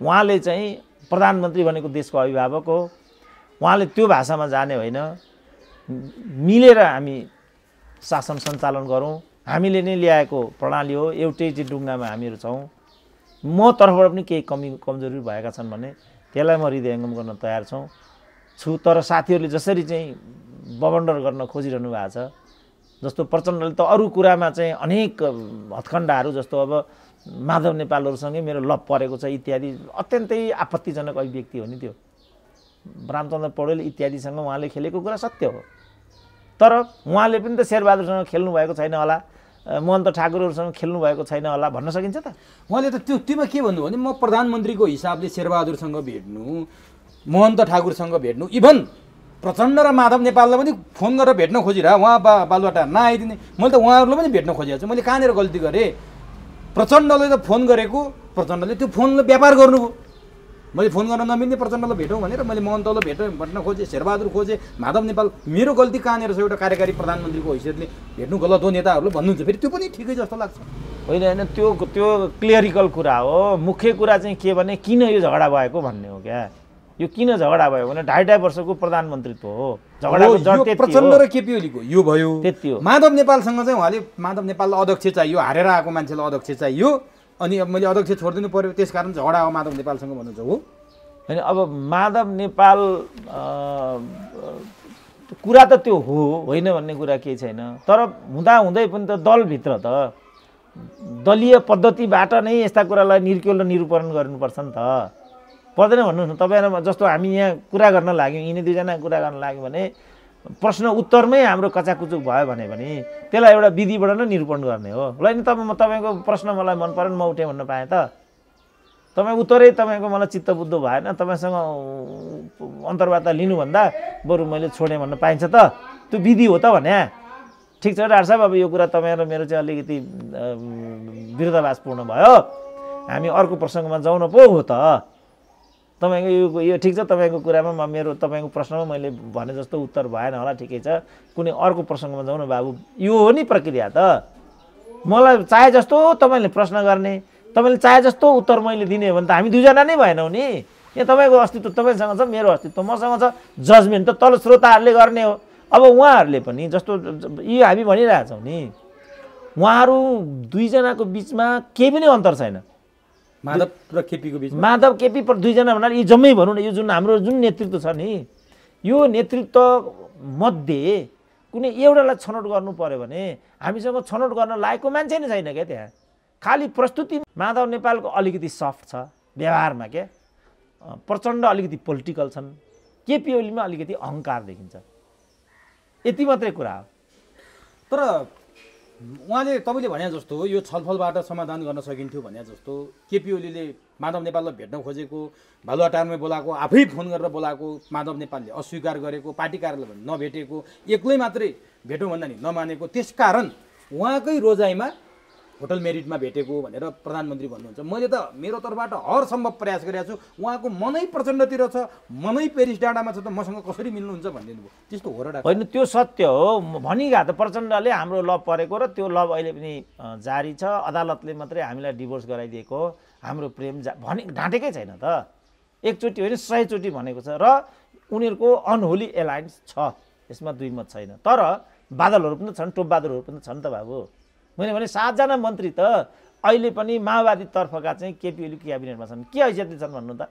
उहाँले चाहिँ प्रधानमन्त्री भनेको देशको अभिभावक हो उहाँले त्यो भाषामा जाने होइन मिलेर हामी शासन सञ्चालन गरौँ हामीले नै ल्याएको प्रणाली हो एउटै चाहिँ ढुङ्गामा हामीहरू छौँ म तर्फबाट पनि केही कमजोरी भएका छन् भने त्यसलाई म हृदयङ्गम गर्न तयार छु तर साथीहरूले जसरी चाहिँ बबन्डर गर्न खोजिरहनु भएको छ जस्तो प्रचण्डले त अरू कुरामा चाहिँ अनेक हत्खण्डाहरू जस्तो अब माधव नेपालहरूसँगै मेरो लभ परेको छ इत्यादि अत्यन्तै आपत्तिजनक अभिव्यक्ति हो नि त्यो रामचन्द्र पौडेल इत्यादिसँग उहाँले खेलेको कुरा सत्य हो तर उहाँले पनि त शेरबहादुरसँग खेल्नु भएको छैन होला महन्त ठाकुरहरूसँग खेल्नु भएको छैन होला भन्न सकिन्छ त उहाँले त त्योमा के भन्नु भने म प्रधानमन्त्रीको हिसाबले शेरबहादुरसँग भेट्नु महन्त ठाकुरसँग भेट्नु इभन प्रचण्ड र माधव नेपाललाई पनि फोन गरेर भेट्न खोजिरह उहाँ बालुवाटार नआइदिने मैले त उहाँहरूलाई पनि भेट्न खोजिरहेको छु मैले कहाँनिर गल्ती गरेँ प्रचण्डले त फोन गरेको प्रचण्डले त्यो फोनले व्यापार गर्नुभयो मैले फोन गर्न नमिल्ने प्रचण्डलाई भेटौँ भनेर मैले महन्तलाई भेट्न खोजेँ शेरबहादुर खोजेँ माधव नेपाल मेरो गल्ती कहाँनिर छ एउटा कार्यकारी प्रधानमन्त्रीको हैसियतले भेट्नु गलत हो नेताहरूले भन्नुहुन्छ फेरि त्यो पनि ठिकै जस्तो लाग्छ होइन त्यो क्लियरिकल कुरा हो मुख्य कुरा चाहिँ के भने किन यो झगडा भएको भन्ने हो क्या यो किन झगडा भयो भने 2.5 वर्षको प्रधानमन्त्रीत्व हो झगडाको जड त्यति हो प्रचण्ड र केपी ओलीको यो भयो त्यति हो माधव नेपालसँग चाहिँ उहाँले माधव नेपाललाई अध्यक्ष चाहियो हारेर आएको मान्छेलाई अध्यक्ष चाहियो अनि अब मैले अध्यक्ष छोडिदिनु पर्यो त्यसकारण झगडा हो माधव नेपालसँग भन्नुहुन्छ हो होइन अब माधव नेपाल कुरा त त्यो हो होइन भन्ने कुरा केही छैन तर हुँदै पनि त दलभित्र त दलीय पद्धतिबाट नै यस्ता कुरालाई निर्क्युल र निरूपण गर्नुपर्छ नि त पर्दैन भन्नुहोस् न तपाईहरु जस्तो हामी यहाँ कुरा गर्न लाग्यौँ यिनी दुईजना कुरा गर्न लाग्यौँ भने प्रश्न उत्तरमै हाम्रो कचाकुचुक भयो भने त्यसलाई एउटा विधिबाट नै निरूपण गर्ने हो ल नि तपाईको प्रश्न मलाई मन परेन म उठेँ भन्न पाएँ त तपाईँ उत्तरै तपाईको मलाई चित्तबुद्ध भएन तपाईसँग अन्तर्वार्ता लिनुभन्दा बरु मैले छोडेँ भन्न पाइन्छ त त्यो विधि हो त भने ठिक छ डाक्टर साहब अब यो कुरा तपाईँ र मेरो चाहिँ अलिकति विरोधाभासपूर्ण भयो हामी अर्को प्रसङ्गमा जाउँ न पो हो त तपाईको यो ठिक छ तपाईको कुरामा तपाईको प्रश्नमा मैले भने जस्तो उत्तर भएन होला ठिकै छ कुनै अर्को प्रसङ्गमा जाउँ न बाबु यो हो नि प्रक्रिया त मलाई चाहे जस्तो तपाईले प्रश्न गर्ने तपाईले चाहे जस्तो उत्तर मैले दिने हो भने त हामी दुईजना नै भएनौँ नि यहाँ तपाईको अस्तित्व तपाईसँग छ मेरो अस्तित्व मसँग छ जजमेन्ट त तल श्रोताहरूले गर्ने हो अब उहाँहरूले पनि जस्तो यी हामी भनिरहेछौँ नि उहाँहरू दुईजनाको बिचमा केही पनि अन्तर छैन माधव र केपीको बिचमा माधव केपी पर दुईजना भन्नाले यी जम्मै भनौँ न यो जुन हाम्रो जुन नेतृत्व छ नि यो नेतृत्व मध्ये कुनै एउटालाई छनौट गर्नु पर्यो भने हामीसँग छनौट गर्न लायकको मान्छे नै छैन क्या त्यहाँ खालि प्रस्तुति माधव नेपालको अलिकति सफ्ट छ व्यवहारमा क्या प्रचण्ड अलिकति पोलिटिकल छन् केपी ओलीमा अलिकति अहङ्कार देखिन्छ यति मात्रै कुरा हो तर उहाँले तपाईँले भने जस्तो यो छलफलबाट समाधान गर्न सकिन्थ्यो भने जस्तो केपी ओलीले माधव नेपाललाई भेट्न खोजेको बालुवाटारमै बोलाएको आफै फोन गरेर बोलाएको माधव नेपालले अस्वीकार गरेको पार्टी कार्यालयमा नभेटेको एक्लै मात्रै भेटौँ भन्दा नि नमानेको त्यसकारण उहाँकै रोजाइमा होटल मेरिटमा भेटेको भनेर प्रधानमन्त्री भन्नुहुन्छ मैले त मेरो तर्फबाट हर सम्भव प्रयास गरेको छु उहाँको मनै प्रचण्डतिर छ मनै पेरिस डाँडामा छ त मसँग कसरी मिल्नुहुन्छ भनिदिनु भयो त्यस्तो हो र होइन त्यो सत्य हो भनिगा त प्रचण्डले हाम्रो लभ परेको र त्यो लभ अहिले पनि जारी छ अदालतले मात्रै हामीलाई डिभोर्स गराइदिएको हाम्रो प्रेम भने ढाँटेकै छैन त एकचोटि होइन 100 चोटि भनेको छ र उनीहरूको अनहोली एलायन्स छ यसमा दुई मत छैन तर बादलहरू पनि छन् टोपबहादुरहरू पनि छन् त बाबु मैले भने 7 जना मन्त्री त अहिले पनि माओवादी तर्फका चाहिँ केपी ओली क्याबिनेटमा छन् के हैसियतले छन् भन्नु त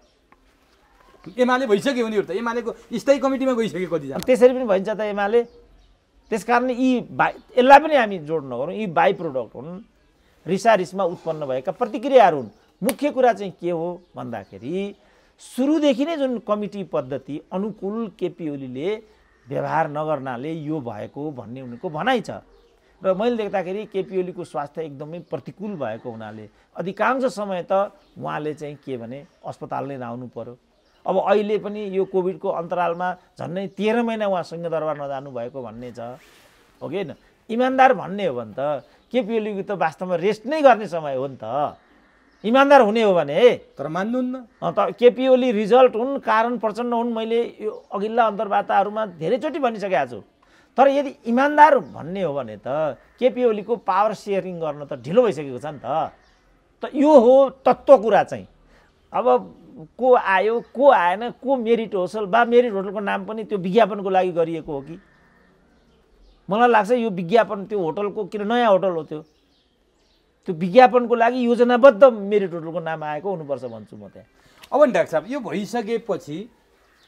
एमाले भइसक्यो उनीहरू त एमालेको स्थायी कमिटीमा गइसक्यो कतिजना त्यसरी पनि भइन्छ त एमाले त्यसकारण यी यसलाई पनि हामी जोड नगरौँ यी बाई प्रोडक्ट हुन् रिसारिसमा उत्पन्न भएका प्रतिक्रियाहरू हुन् मुख्य कुरा चाहिँ के हो भन्दाखेरि सुरुदेखि नै जुन कमिटी पद्धति अनुकूल केपी ओलीले व्यवहार नगर्नाले यो भएको भन्ने उनीको भनाइ छ र मैले देख्दाखेरि केपी ओलीको स्वास्थ्य एकदमै प्रतिकूल भएको हुनाले अधिकांश समय त उहाँले चाहिँ के भने अस्पताल नै नआउनु पर्यो अब अहिले पनि यो कोभिडको अन्तरालमा झन्नै 13 महिना उहाँ सिंहदरबार नजानु भएको भन्ने छ हो कि हैन इमानदार भन्ने हो भने त केपी ओलीको त वास्तवमा रेस्ट नै गर्ने समय हो नि त इमानदार हुने हो भने तर मान्नुहुन्न त केपी ओली रिजल्ट हुन् कारण प्रचण्ड हुन् मैले यो अघिल्ला अन्तर्वार्ताहरूमा धेरैचोटि भनिसकेको छु तर यदि इमान्दार भन्ने हो भने त केपी ओलीको पावर सेयरिङ गर्न त ढिलो भइसकेको छ नि त यो हो तत्त्व कुरा चाहिँ। अब को आयो को आएन को मेरिट होटल मेरिट होटलको नाम पनि त्यो विज्ञापनको लागि गरिएको हो कि? मलाई लाग्छ यो विज्ञापन त्यो होटलको किन नयाँ होटल हो त्यो विज्ञापनको लागि योजनाबद्ध मेरिट होटलको नाम आएको हुनुपर्छ भन्छु म त्यहाँ। अब नि डाक्टर साहब यो भइसकेपछि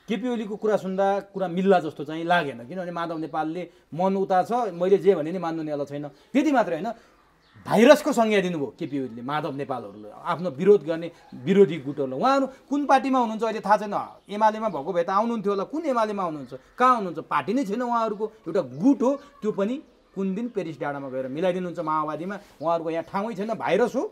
केपी ओलीको कुरा सुन्दा कुरा मिल्ला जस्तो चाहिँ लागेन, किनभने माधव नेपालले मन उता छ, मैले जे भने नि मान्नुहुनेवाला छैन। त्यति मात्रै होइन, भाइरसको संज्ञा दिनुभयो केपी ओलीले माधव नेपालहरूले, आफ्नो विरोध गर्ने विरोधी गुटहरूलाई। उहाँहरू कुन पार्टीमा हुनुहुन्छ अहिले थाहा छैन, एमालेमा भएको भए त आउनुहुन्थ्यो होला, कुन एमालेमा हुनुहुन्छ, कहाँ हुनुहुन्छ, पार्टी नै छैन उहाँहरूको, एउटा गुट हो, त्यो पनि कुन दिन पेरिस डाँडामा गएर मिलाइदिनुहुन्छ माओवादीमा। उहाँहरूको यहाँ ठाउँै छैन, भाइरस हो।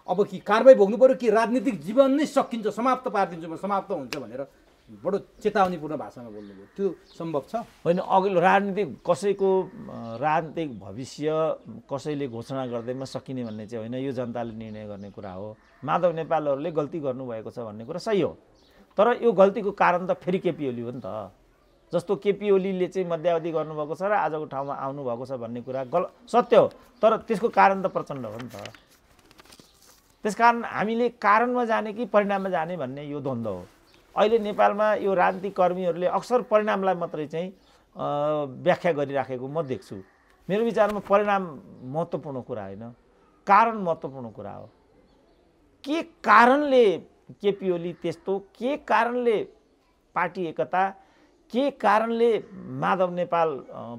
अब कि कारबाही भोग्नु पऱ्यो कि राजनीतिक जीवन नै सकिन्छ, समाप्त पारिदिन्छु म, समाप्त हुन्छ भनेर बडो चेतावनीपूर्ण भाषामा बोल्नुभयो, त्यो सम्भव छ? होइन, अघिल्लो राजनीतिक कसैको राजनीतिक भविष्य कसैले घोषणा गर्दैमा सकिने भन्ने चाहिँ होइन, यो जनताले निर्णय गर्ने कुरा हो। माधव नेपालहरूले गल्ती गर्नुभएको छ भन्ने कुरा सही हो, तर यो गल्तीको कारण त फेरि केपी ओली हो नि त। जस्तो केपी ओलीले चाहिँ मध्यावधि गर्नुभएको छ र आजको ठाउँमा आउनुभएको छ भन्ने कुरा सत्य हो, तर त्यसको कारण त प्रचण्ड हो नि त। त्यसकारण हामीले कारणमा जाने कि परिणाममा जाने भन्ने यो द्वन्द्व हो। अहिले नेपालमा यो राजनीतिक कर्मीहरूले अक्सर परिणामलाई मात्रै चाहिँ व्याख्या गरिराखेको म देख्छु। मेरो विचारमा परिणाम महत्त्वपूर्ण कुरा होइन, कारण महत्त्वपूर्ण कुरा हो। के कारणले केपी ओली त्यस्तो, के कारणले पार्टी एकता, के कारणले माधव नेपाल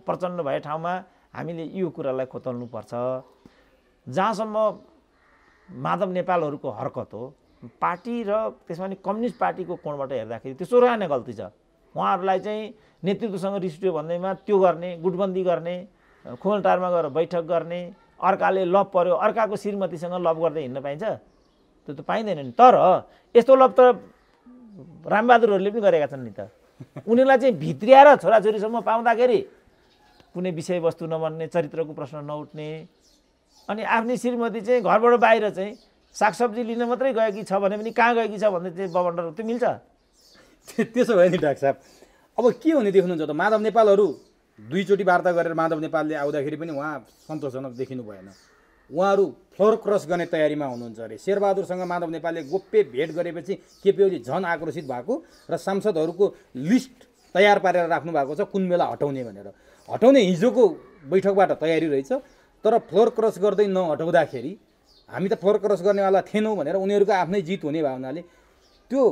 प्रचण्ड भए ठाउँमा हामीले यो कुरालाई खोतल्नुपर्छ। जहाँसम्म माधव नेपालहरूको हरकत हो, पार्टी र त्यसमा नि कम्युनिस्ट पार्टीको कोणबाट हेर्दाखेरि त्यो चोराने गल्ती छ। उहाँहरूलाई चाहिँ नेतृत्वसँग रिस उठ्यो भन्दैमा त्यो गर्ने, गुटबन्दी गर्ने, खोलटारमा गएर बैठक गर्ने, अर्काले लभ पर्यो अर्काको श्रीमतीसँग लभ गर्दै हिँड्न पाइन्छ? त्यो त पाइँदैन नि। तर यस्तो लभ त रामबहादुरहरूले पनि गरेका छन् नि त। उनीहरूलाई चाहिँ भित्रियाएर छोराछोरीसम्म पाउँदाखेरि कुनै विषयवस्तु नबन्ने, चरित्रको प्रश्न नउठ्ने, अनि आफ्नै श्रीमती चाहिँ घरबाट बाहिर चाहिँ सागसब्जी लिन मात्रै गएकी छ भने पनि कहाँ गएकी छ भन्दै चाहिँ बबन्डर त्यो मिल्छ? त्यसो भयो नि डाक्टर साहब। अब के हुने देख्नुहुन्छ त, माधव नेपालहरू दुईचोटि वार्ता गरेर माधव नेपालले आउँदाखेरि पनि उहाँ सन्तोषजनक देखिनु भएन। उहाँहरू फ्लोर क्रस गर्ने तयारीमा हुनुहुन्छ अरे। शेरबहादुरसँग माधव नेपालले गोप्य भेट गरेपछि केपी ओली झन् आक्रोशित भएको र सांसदहरूको लिस्ट तयार पारेर राख्नु भएको छ कुन बेला हटाउने भनेर। हटाउने हिजोको बैठकबाट तयारी रहेछ, तर फ्लोर क्रस गर्दै नहटाउँदाखेरि हामी त फ्लोर क्रस गर्नेवाला थिएनौँ भनेर उनीहरूको आफ्नै जित हुने भावनाले त्यो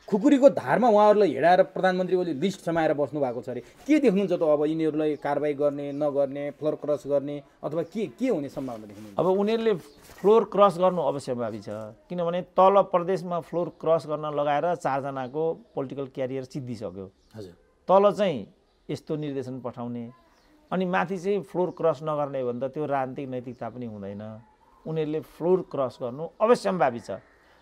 खुकुरीको धारमा उहाँहरूलाई हिँडाएर प्रधानमन्त्री ओली लिस्ट समाएर बस्नु भएको छ अरे। के देख्नुहुन्छ त अब यिनीहरूलाई कारबाही गर्ने, नगर्ने, फ्लोर क्रस गर्ने, अथवा के हुने सम्भावना देख्नुहुन्छ? अब उनीहरूले फ्लोर क्रस गर्नु अवश्यभावी छ, किनभने तल प्रदेशमा फ्लोर क्रस गर्न लगाएर 4 जनाको पोलिटिकल क्यारियर सिद्धिसक्यो। हजुर, तल चाहिँ यस्तो निर्देशन पठाउने, अनि माथि चाहिँ फ्लोर क्रस नगर्ने हो भने त त्यो राजनीतिक नैतिकता पनि हुँदैन। उनीहरूले फ्लोर क्रस गर्नु अवश्यम्भावी छ।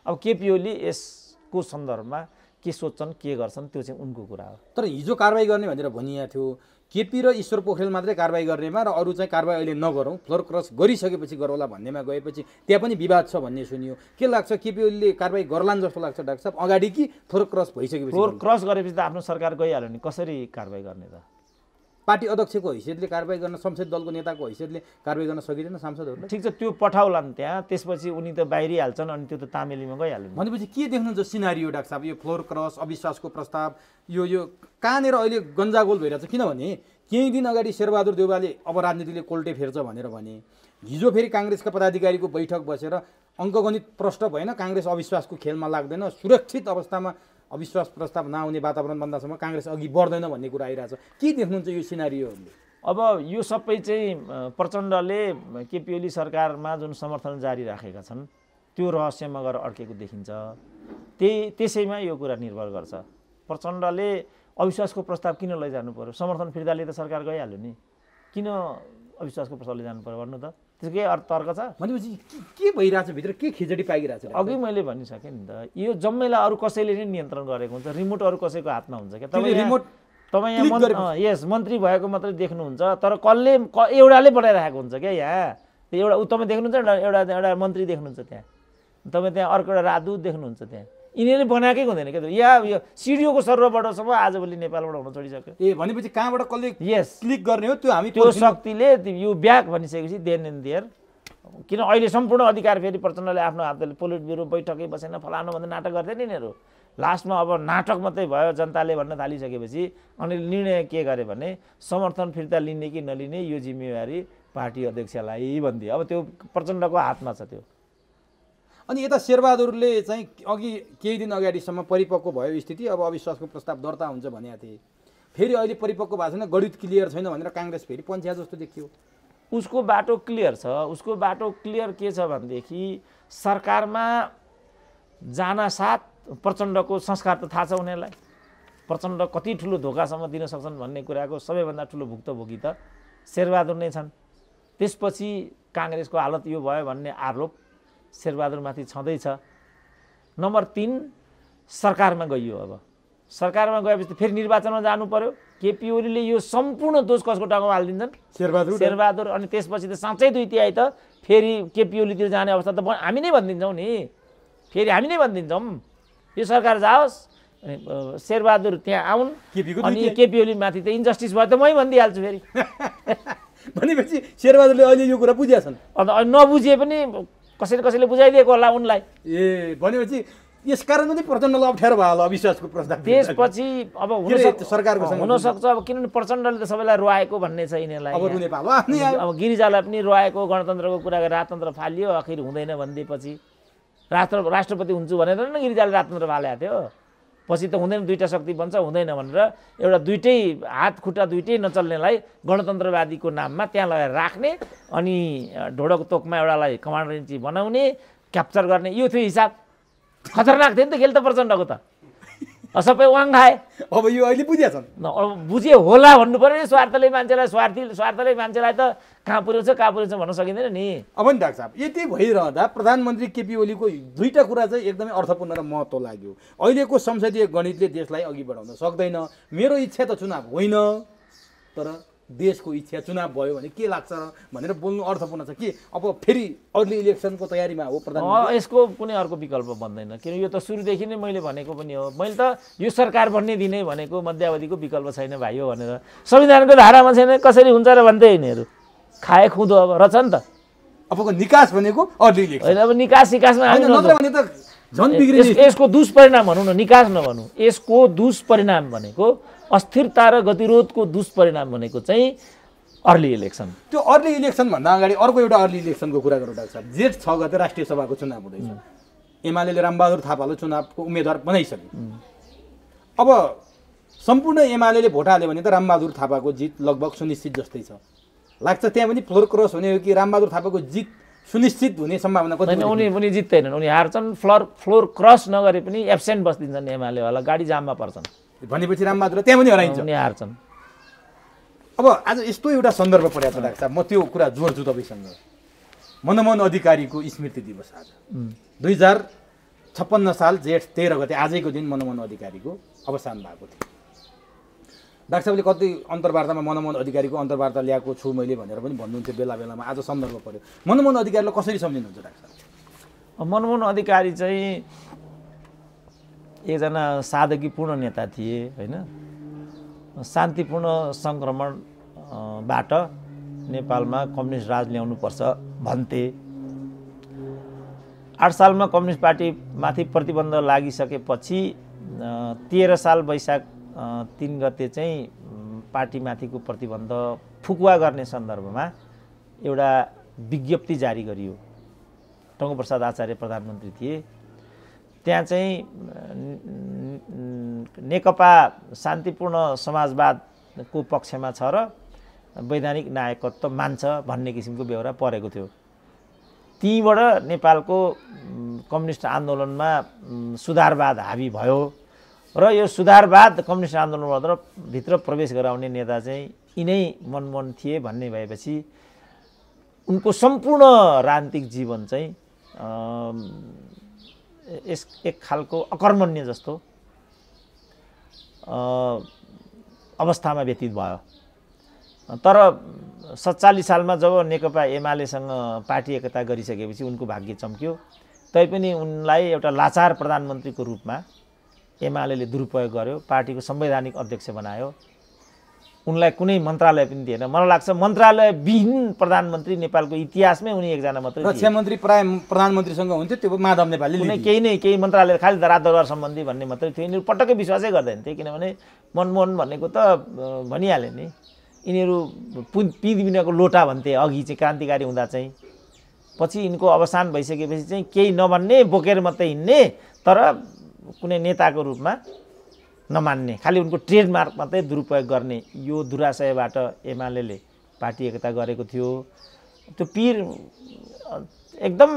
अब केपी ओली यसको सन्दर्भमा के सोच्छन्, के गर्छन्, त्यो चाहिँ उनको कुरा हो। तर हिजो कारबाही गर्ने भनेर भनिएको थियो, केपी र ईश्वर पोखरेल मात्रै कारबाही गर्नेमा र अरू चाहिँ कारबाही अहिले नगरौँ, फ्लोर क्रस गरिसकेपछि गरौँला भन्नेमा गएपछि त्यहाँ पनि विवाद छ भन्ने सुनियो। के लाग्छ, केपी ओलीले कारबाही गर्लान् जस्तो लाग्छ डाक्टर साहब अगाडि कि फ्लोर क्रस भइसकेपछि? फ्लोर क्रस गरेपछि त आफ्नो सरकार गइहाल्यो नि, कसरी कारबाही गर्ने त? पार्टी अध्यक्षको हैसियतले कारबाही गर्न, संसद दलको नेताको हैसियतले कारबाही गर्न सकिँदैन सांसदहरूले? ठिक छ, त्यो पठाउला नि त्यहाँ, त्यसपछि उनी त बाहिरिहाल्छन्, अनि त्यो त तामेलीमा गइहाल्यो। भनेपछि के देख्नुहुन्छ सिनारियो डाक्टर साहब, यो फ्लोर क्रस, अविश्वासको प्रस्ताव, यो कहाँनिर अहिले गन्जागोल भइरहेछ? किनभने केही दिन अगाडि शेरबहादुर देउवाले अब राजनीतिले कोल्टे फेर्छ भनेर भने, हिजो फेरि काङ्ग्रेसका पदाधिकारीको बैठक बसेर अङ्कगणित प्रष्ट भएन, काङ्ग्रेस अविश्वासको खेलमा लाग्दैन, सुरक्षित अवस्थामा अविश्वास प्रस्ताव नआउने वातावरण बन्दासम्म काङ्ग्रेस अघि बढ्दैन भन्ने कुरा आइरहेछ। के देख्नुहुन्छ यो सिनारियोहरूले? अब यो सबै चाहिँ प्रचण्डले केपी ओली सरकारमा जुन समर्थन जारी राखेका छन् त्यो रहस्यमा गएर अड्केको देखिन्छ। त्यसैमा यो कुरा निर्भर गर्छ। प्रचण्डले अविश्वासको प्रस्ताव किन लैजानु पर्यो? समर्थन फिर्ताले त सरकार गइहाल्यो नि, किन अविश्वासको प्रस्ताव लैजानु पर्यो भन्नु त? त्यसको केही तर्क छ? भनेपछि के भइरहेछ भित्र, के खिचडी पाइरहेछ? अघि मैले भनिसकेँ नि त, यो जम्मैलाई अरू कसैले नै नियन्त्रण गरेको हुन्छ, रिमोट अरू कसैको हातमा हुन्छ क्या। तपाईँ यहाँ यस मन्त्री भएको मात्रै देख्नुहुन्छ, तर कसले एउटाले बनाइरहेको हुन्छ क्या। यहाँ एउटा तपाईँ देख्नुहुन्छ, एउटा मन्त्री देख्नुहुन्छ त्यहाँ, तपाईँ त्यहाँ अर्को एउटा राजदूत देख्नुहुन्छ, त्यहाँ यिनीहरूले बनाएकै हुँदैन क्या यो सिडिओको सर्भरबाटसम्म आजभोलि नेपालबाट हुन छोडिसक्यो। ए भनेपछि कहाँबाट कसले यस क्लिक गर्ने हो त्यो हामी त्यो शक्तिले यो ब्याक भनिसकेपछि देन एन्ड देयर। किन अहिले सम्पूर्ण अधिकार फेरि प्रचण्डले आफ्नो हातले पोलिट ब्युरो बैठकै बसेन फलानु भन्दै नाटक गर्थे नि यिनीहरू। लास्टमा अब नाटक मात्रै भयो जनताले भन्न थालिसकेपछि अनि निर्णय के गरे भने समर्थन फिर्ता लिने कि नलिने यो जिम्मेवारी पार्टी अध्यक्षलाई भनिदियो। अब त्यो प्रचण्डको हातमा छ त्यो। अनि यता शेरबहादुरले चाहिँ अघि केही दिन अगाडिसम्म परिपक्व भयो स्थिति, अब अविश्वासको प्रस्ताव दर्ता हुन्छ भनेको थिए, फेरि अहिले परिपक्व भएको छैन, गणित क्लियर छैन भनेर काङ्ग्रेस फेरि पन्छ्या जस्तो देखियो। उसको बाटो क्लियर छ। उसको बाटो क्लियर के छ भनेदेखि सरकारमा जानासाथ प्रचण्डको संस्कार त थाहा छ उनीहरूलाई, प्रचण्ड कति ठुलो धोकासम्म दिन सक्छन् भन्ने कुराको सबैभन्दा ठुलो भुक्तभोगी त शेरबहादुर नै छन्। त्यसपछि काङ्ग्रेसको हालत यो भयो भन्ने आरोप शेरबहादुरमाथि छँदैछ। नम्बर 3 सरकारमा गइयो। अब सरकारमा गएपछि फेरि निर्वाचनमा जानु पर्यो। केपी ओलीले यो सम्पूर्ण दोष कसको टाउकोमा हालिदिन्छन्? शेरबहादुर। अनि त्यसपछि त साँच्चै 2/3 त फेरि केपी ओलीतिर जाने अवस्था त हामी नै भनिदिन्छौँ नि। फेरि हामी नै भनिदिन्छौँ यो सरकार जाओस्, अनि शेरबहादुर त्यहाँ आउन्, अनि केपी ओलीमाथि त इन्जस्टिस भयो त मै भनिदिइहाल्छु फेरि। भनेपछि शेरबहादुरले अहिले यो कुरा बुझेका छन्। अन्त नबुझे पनि कसैले बुझाइदिएको होला उनलाई। ए भनेपछि यसकारण पनि प्रचण्डलाई अप्ठ्यारो भयो होला अविश्वासको प्रस्ताव। त्यसपछि अब सरकारको हुनसक्छ अब किनभने प्रचण्डले त सबैलाई रुवाएको भन्ने छ यिनीहरूलाई। अब गिरिजालाई पनि रुवाएको, गणतन्त्रको कुरा गरेर राजतन्त्र फालियो, आखिर हुँदैन भनिदिएपछि राष्ट्रपति हुन्छु भनेर न गिरिजाले राजतन्त्र फालेको थियो। पछि त हुँदैन, दुईटा शक्ति बन्छ, हुँदैन भनेर एउटा दुइटै हात खुट्टा दुइटै नचल्नेलाई गणतन्त्रवादीको नाममा त्यहाँ लगाएर राख्ने, अनि ढोडको तोकमा एउटालाई कमान्डर इन चिफ बनाउने, क्याप्चर गर्ने, यो थियो हिसाब। खतरनाक थियो नि त खेल त प्रचण्डको त। सबै वाङ खाए। अब यो अहिले बुझिया छन्। अब बुझे होला भन्नु पर्यो नि। स्वार्थले मान्छेलाई त कहाँ पुर्याउँछ भन्न सकिँदैन नि। अब नि डाक्टर साहब यति भइरहँदा प्रधानमन्त्री केपी ओलीको दुईटा कुरा चाहिँ एकदमै अर्थपूर्ण र महत्त्व लाग्यो। अहिलेको संसदीय गणितले देशलाई अघि बढाउन सक्दैन। मेरो इच्छा त चुनाव होइन, तर देशको इच्छा चुनाव भयो भने के लाग्छ भनेर बोल्नु अर्थपूर्ण छ कि अब फेरि अर्ली इलेक्सनको तयारीमा हो प्रधानमन्त्री? यसको कुनै अर्को विकल्प बन्दैन। किन यो त सुरुदेखि नै मैले भनेको पनि हो। मैले त यो सरकार बन्ने दिनै भनेको मध्यावधिको विकल्प छैन भाइ हो भनेर। संविधानको धारामा छैन, कसरी हुन्छ र भन्दै यिनीहरू खाए खुँदो अब रहेछ नि त। अबको निकास भनेको अर्ली इलेक्सन होइन। अब निकासमा यसको दुष्परिणाम भनौँ न, निकास नभनौँ। यसको दुष्परिणाम भनेको अस्थिरता र गतिरोधको दुष्परिणाम भनेको चाहिँ अर्ली इलेक्सन। त्यो अर्ली इलेक्सन भन्दा अगाडि अर्को एउटा अर्ली इलेक्सनको कुरा गरौँ डाक्टर साहब। जेठ 6 गते राष्ट्रिय सभाको चुनाव हुँदैछ। एमाले रामबहादुर थापालाई चुनावको उम्मेदवार बनाइसक्यो। अब सम्पूर्ण एमाले भोट हाल्यो भने त रामबहादुर थापाको जित लगभग सुनिश्चित जस्तै छ लाग्छ। त्यहाँ पनि फ्लोर क्रस हुने हो कि रामबहादुर थापाको जित सुनिश्चित हुने सम्भावना कति? उनी जित्दैनन्, उनी हार्छन्। फ्लोर क्रस नगरे पनि एब्सेन्ट बस्दिन्छन् एमालेवाला, गाडी जाममा पर्छन्। भनेपछि रामबहादुर त्यहाँ पनि हराइन्छ, उनी हार्छन्। अब आज यस्तो एउटा सन्दर्भ परेको छ डाक्टर साहब, म त्यो कुरा जोड्छु तपाईँसँग। मनमोहन अधिकारीको स्मृति दिवस आज 2056 साल जेठ 13 गते आजैको दिन मनमोहन अधिकारीको अवसान भएको थियो। डाक्टर साहबले कति अन्तर्वार्तामा मनमोहन अधिकारीको अन्तर्वार्ता ल्याएको छु मैले भनेर पनि भन्नुहुन्थ्यो बेला बेलामा। आज सन्दर्भ पर्यो। मनमोहन अधिकारीलाई कसरी सम्झिनुहुन्छ डाक्टर साहब? मनमोहन अधिकारी चाहिँ एकजना सादगीपूर्ण नेता थिए होइन। शान्तिपूर्ण सङ्क्रमणबाट नेपालमा कम्युनिस्ट राज ल्याउनुपर्छ भन्थे। 8 सालमा कम्युनिस्ट पार्टीमाथि प्रतिबन्ध लागिसकेपछि 13 साल वैशाख 3 गते चाहिँ पार्टीमाथिको प्रतिबन्ध फुकुवा गर्ने सन्दर्भमा एउटा विज्ञप्ति जारी गरियो। टङ्कप्रसाद आचार्य प्रधानमन्त्री थिए। त्यहाँ चाहिँ नेकपा शान्तिपूर्ण समाजवादको पक्षमा छ र वैधानिक नायकत्व मान्छ भन्ने किसिमको बेहोरा परेको थियो। तीबाट नेपालको कम्युनिस्ट आन्दोलनमा सुधारवाद हावी भयो र यो सुधारवाद कम्युनिस्ट आन्दोलनबाट भित्र प्रवेश गराउने नेता चाहिँ यिनै मनमोहन थिए भन्ने भएपछि उनको सम्पूर्ण राजनीतिक जीवन चाहिँ एक खालको अकर्मण्य जस्तो अवस्थामा व्यतीत भयो। तर 47 सालमा जब नेकपा एमालेसँग पार्टी एकता गरिसकेपछि उनको भाग्य चम्क्यो। तैपनि उनलाई एउटा लाचार प्रधानमन्त्रीको रूपमा एमाले दुरुपयोग गर्यो, पार्टीको संवैधानिक अध्यक्ष बनायो, उनलाई कुनै मन्त्रालय पनि दिएन। मलाई लाग्छ मन्त्रालयविहीन प्रधानमन्त्री नेपालको इतिहासमै उनी एकजना मात्रै रक्षा मन्त्री प्राय प्रधानमन्त्रीसँग हुन्थ्यो, त्यो माधव नेपालले कुनै केही मन्त्रालय खालि राजदरबार सम्बन्धी भन्ने मात्रै थियो। यिनीहरू पटक्कै विश्वासै गर्दैन थिए, किनभने मनमोहन भनेको त भनिहाले नि, यिनीहरू पिँधबिनाको लोटा भन्थे अघि चाहिँ क्रान्तिकारी हुँदा चाहिँ। पछि यिनको अवसान भइसकेपछि चाहिँ केही नभन्ने, बोकेर मात्रै हिँड्ने, तर कुनै नेताको रूपमा नमान्ने, खालि उनको ट्रेडमार्क मात्रै दुरुपयोग गर्ने, यो दुराशयबाट एमाले पार्टी एकता गरेको थियो। त्यो पीर एकदम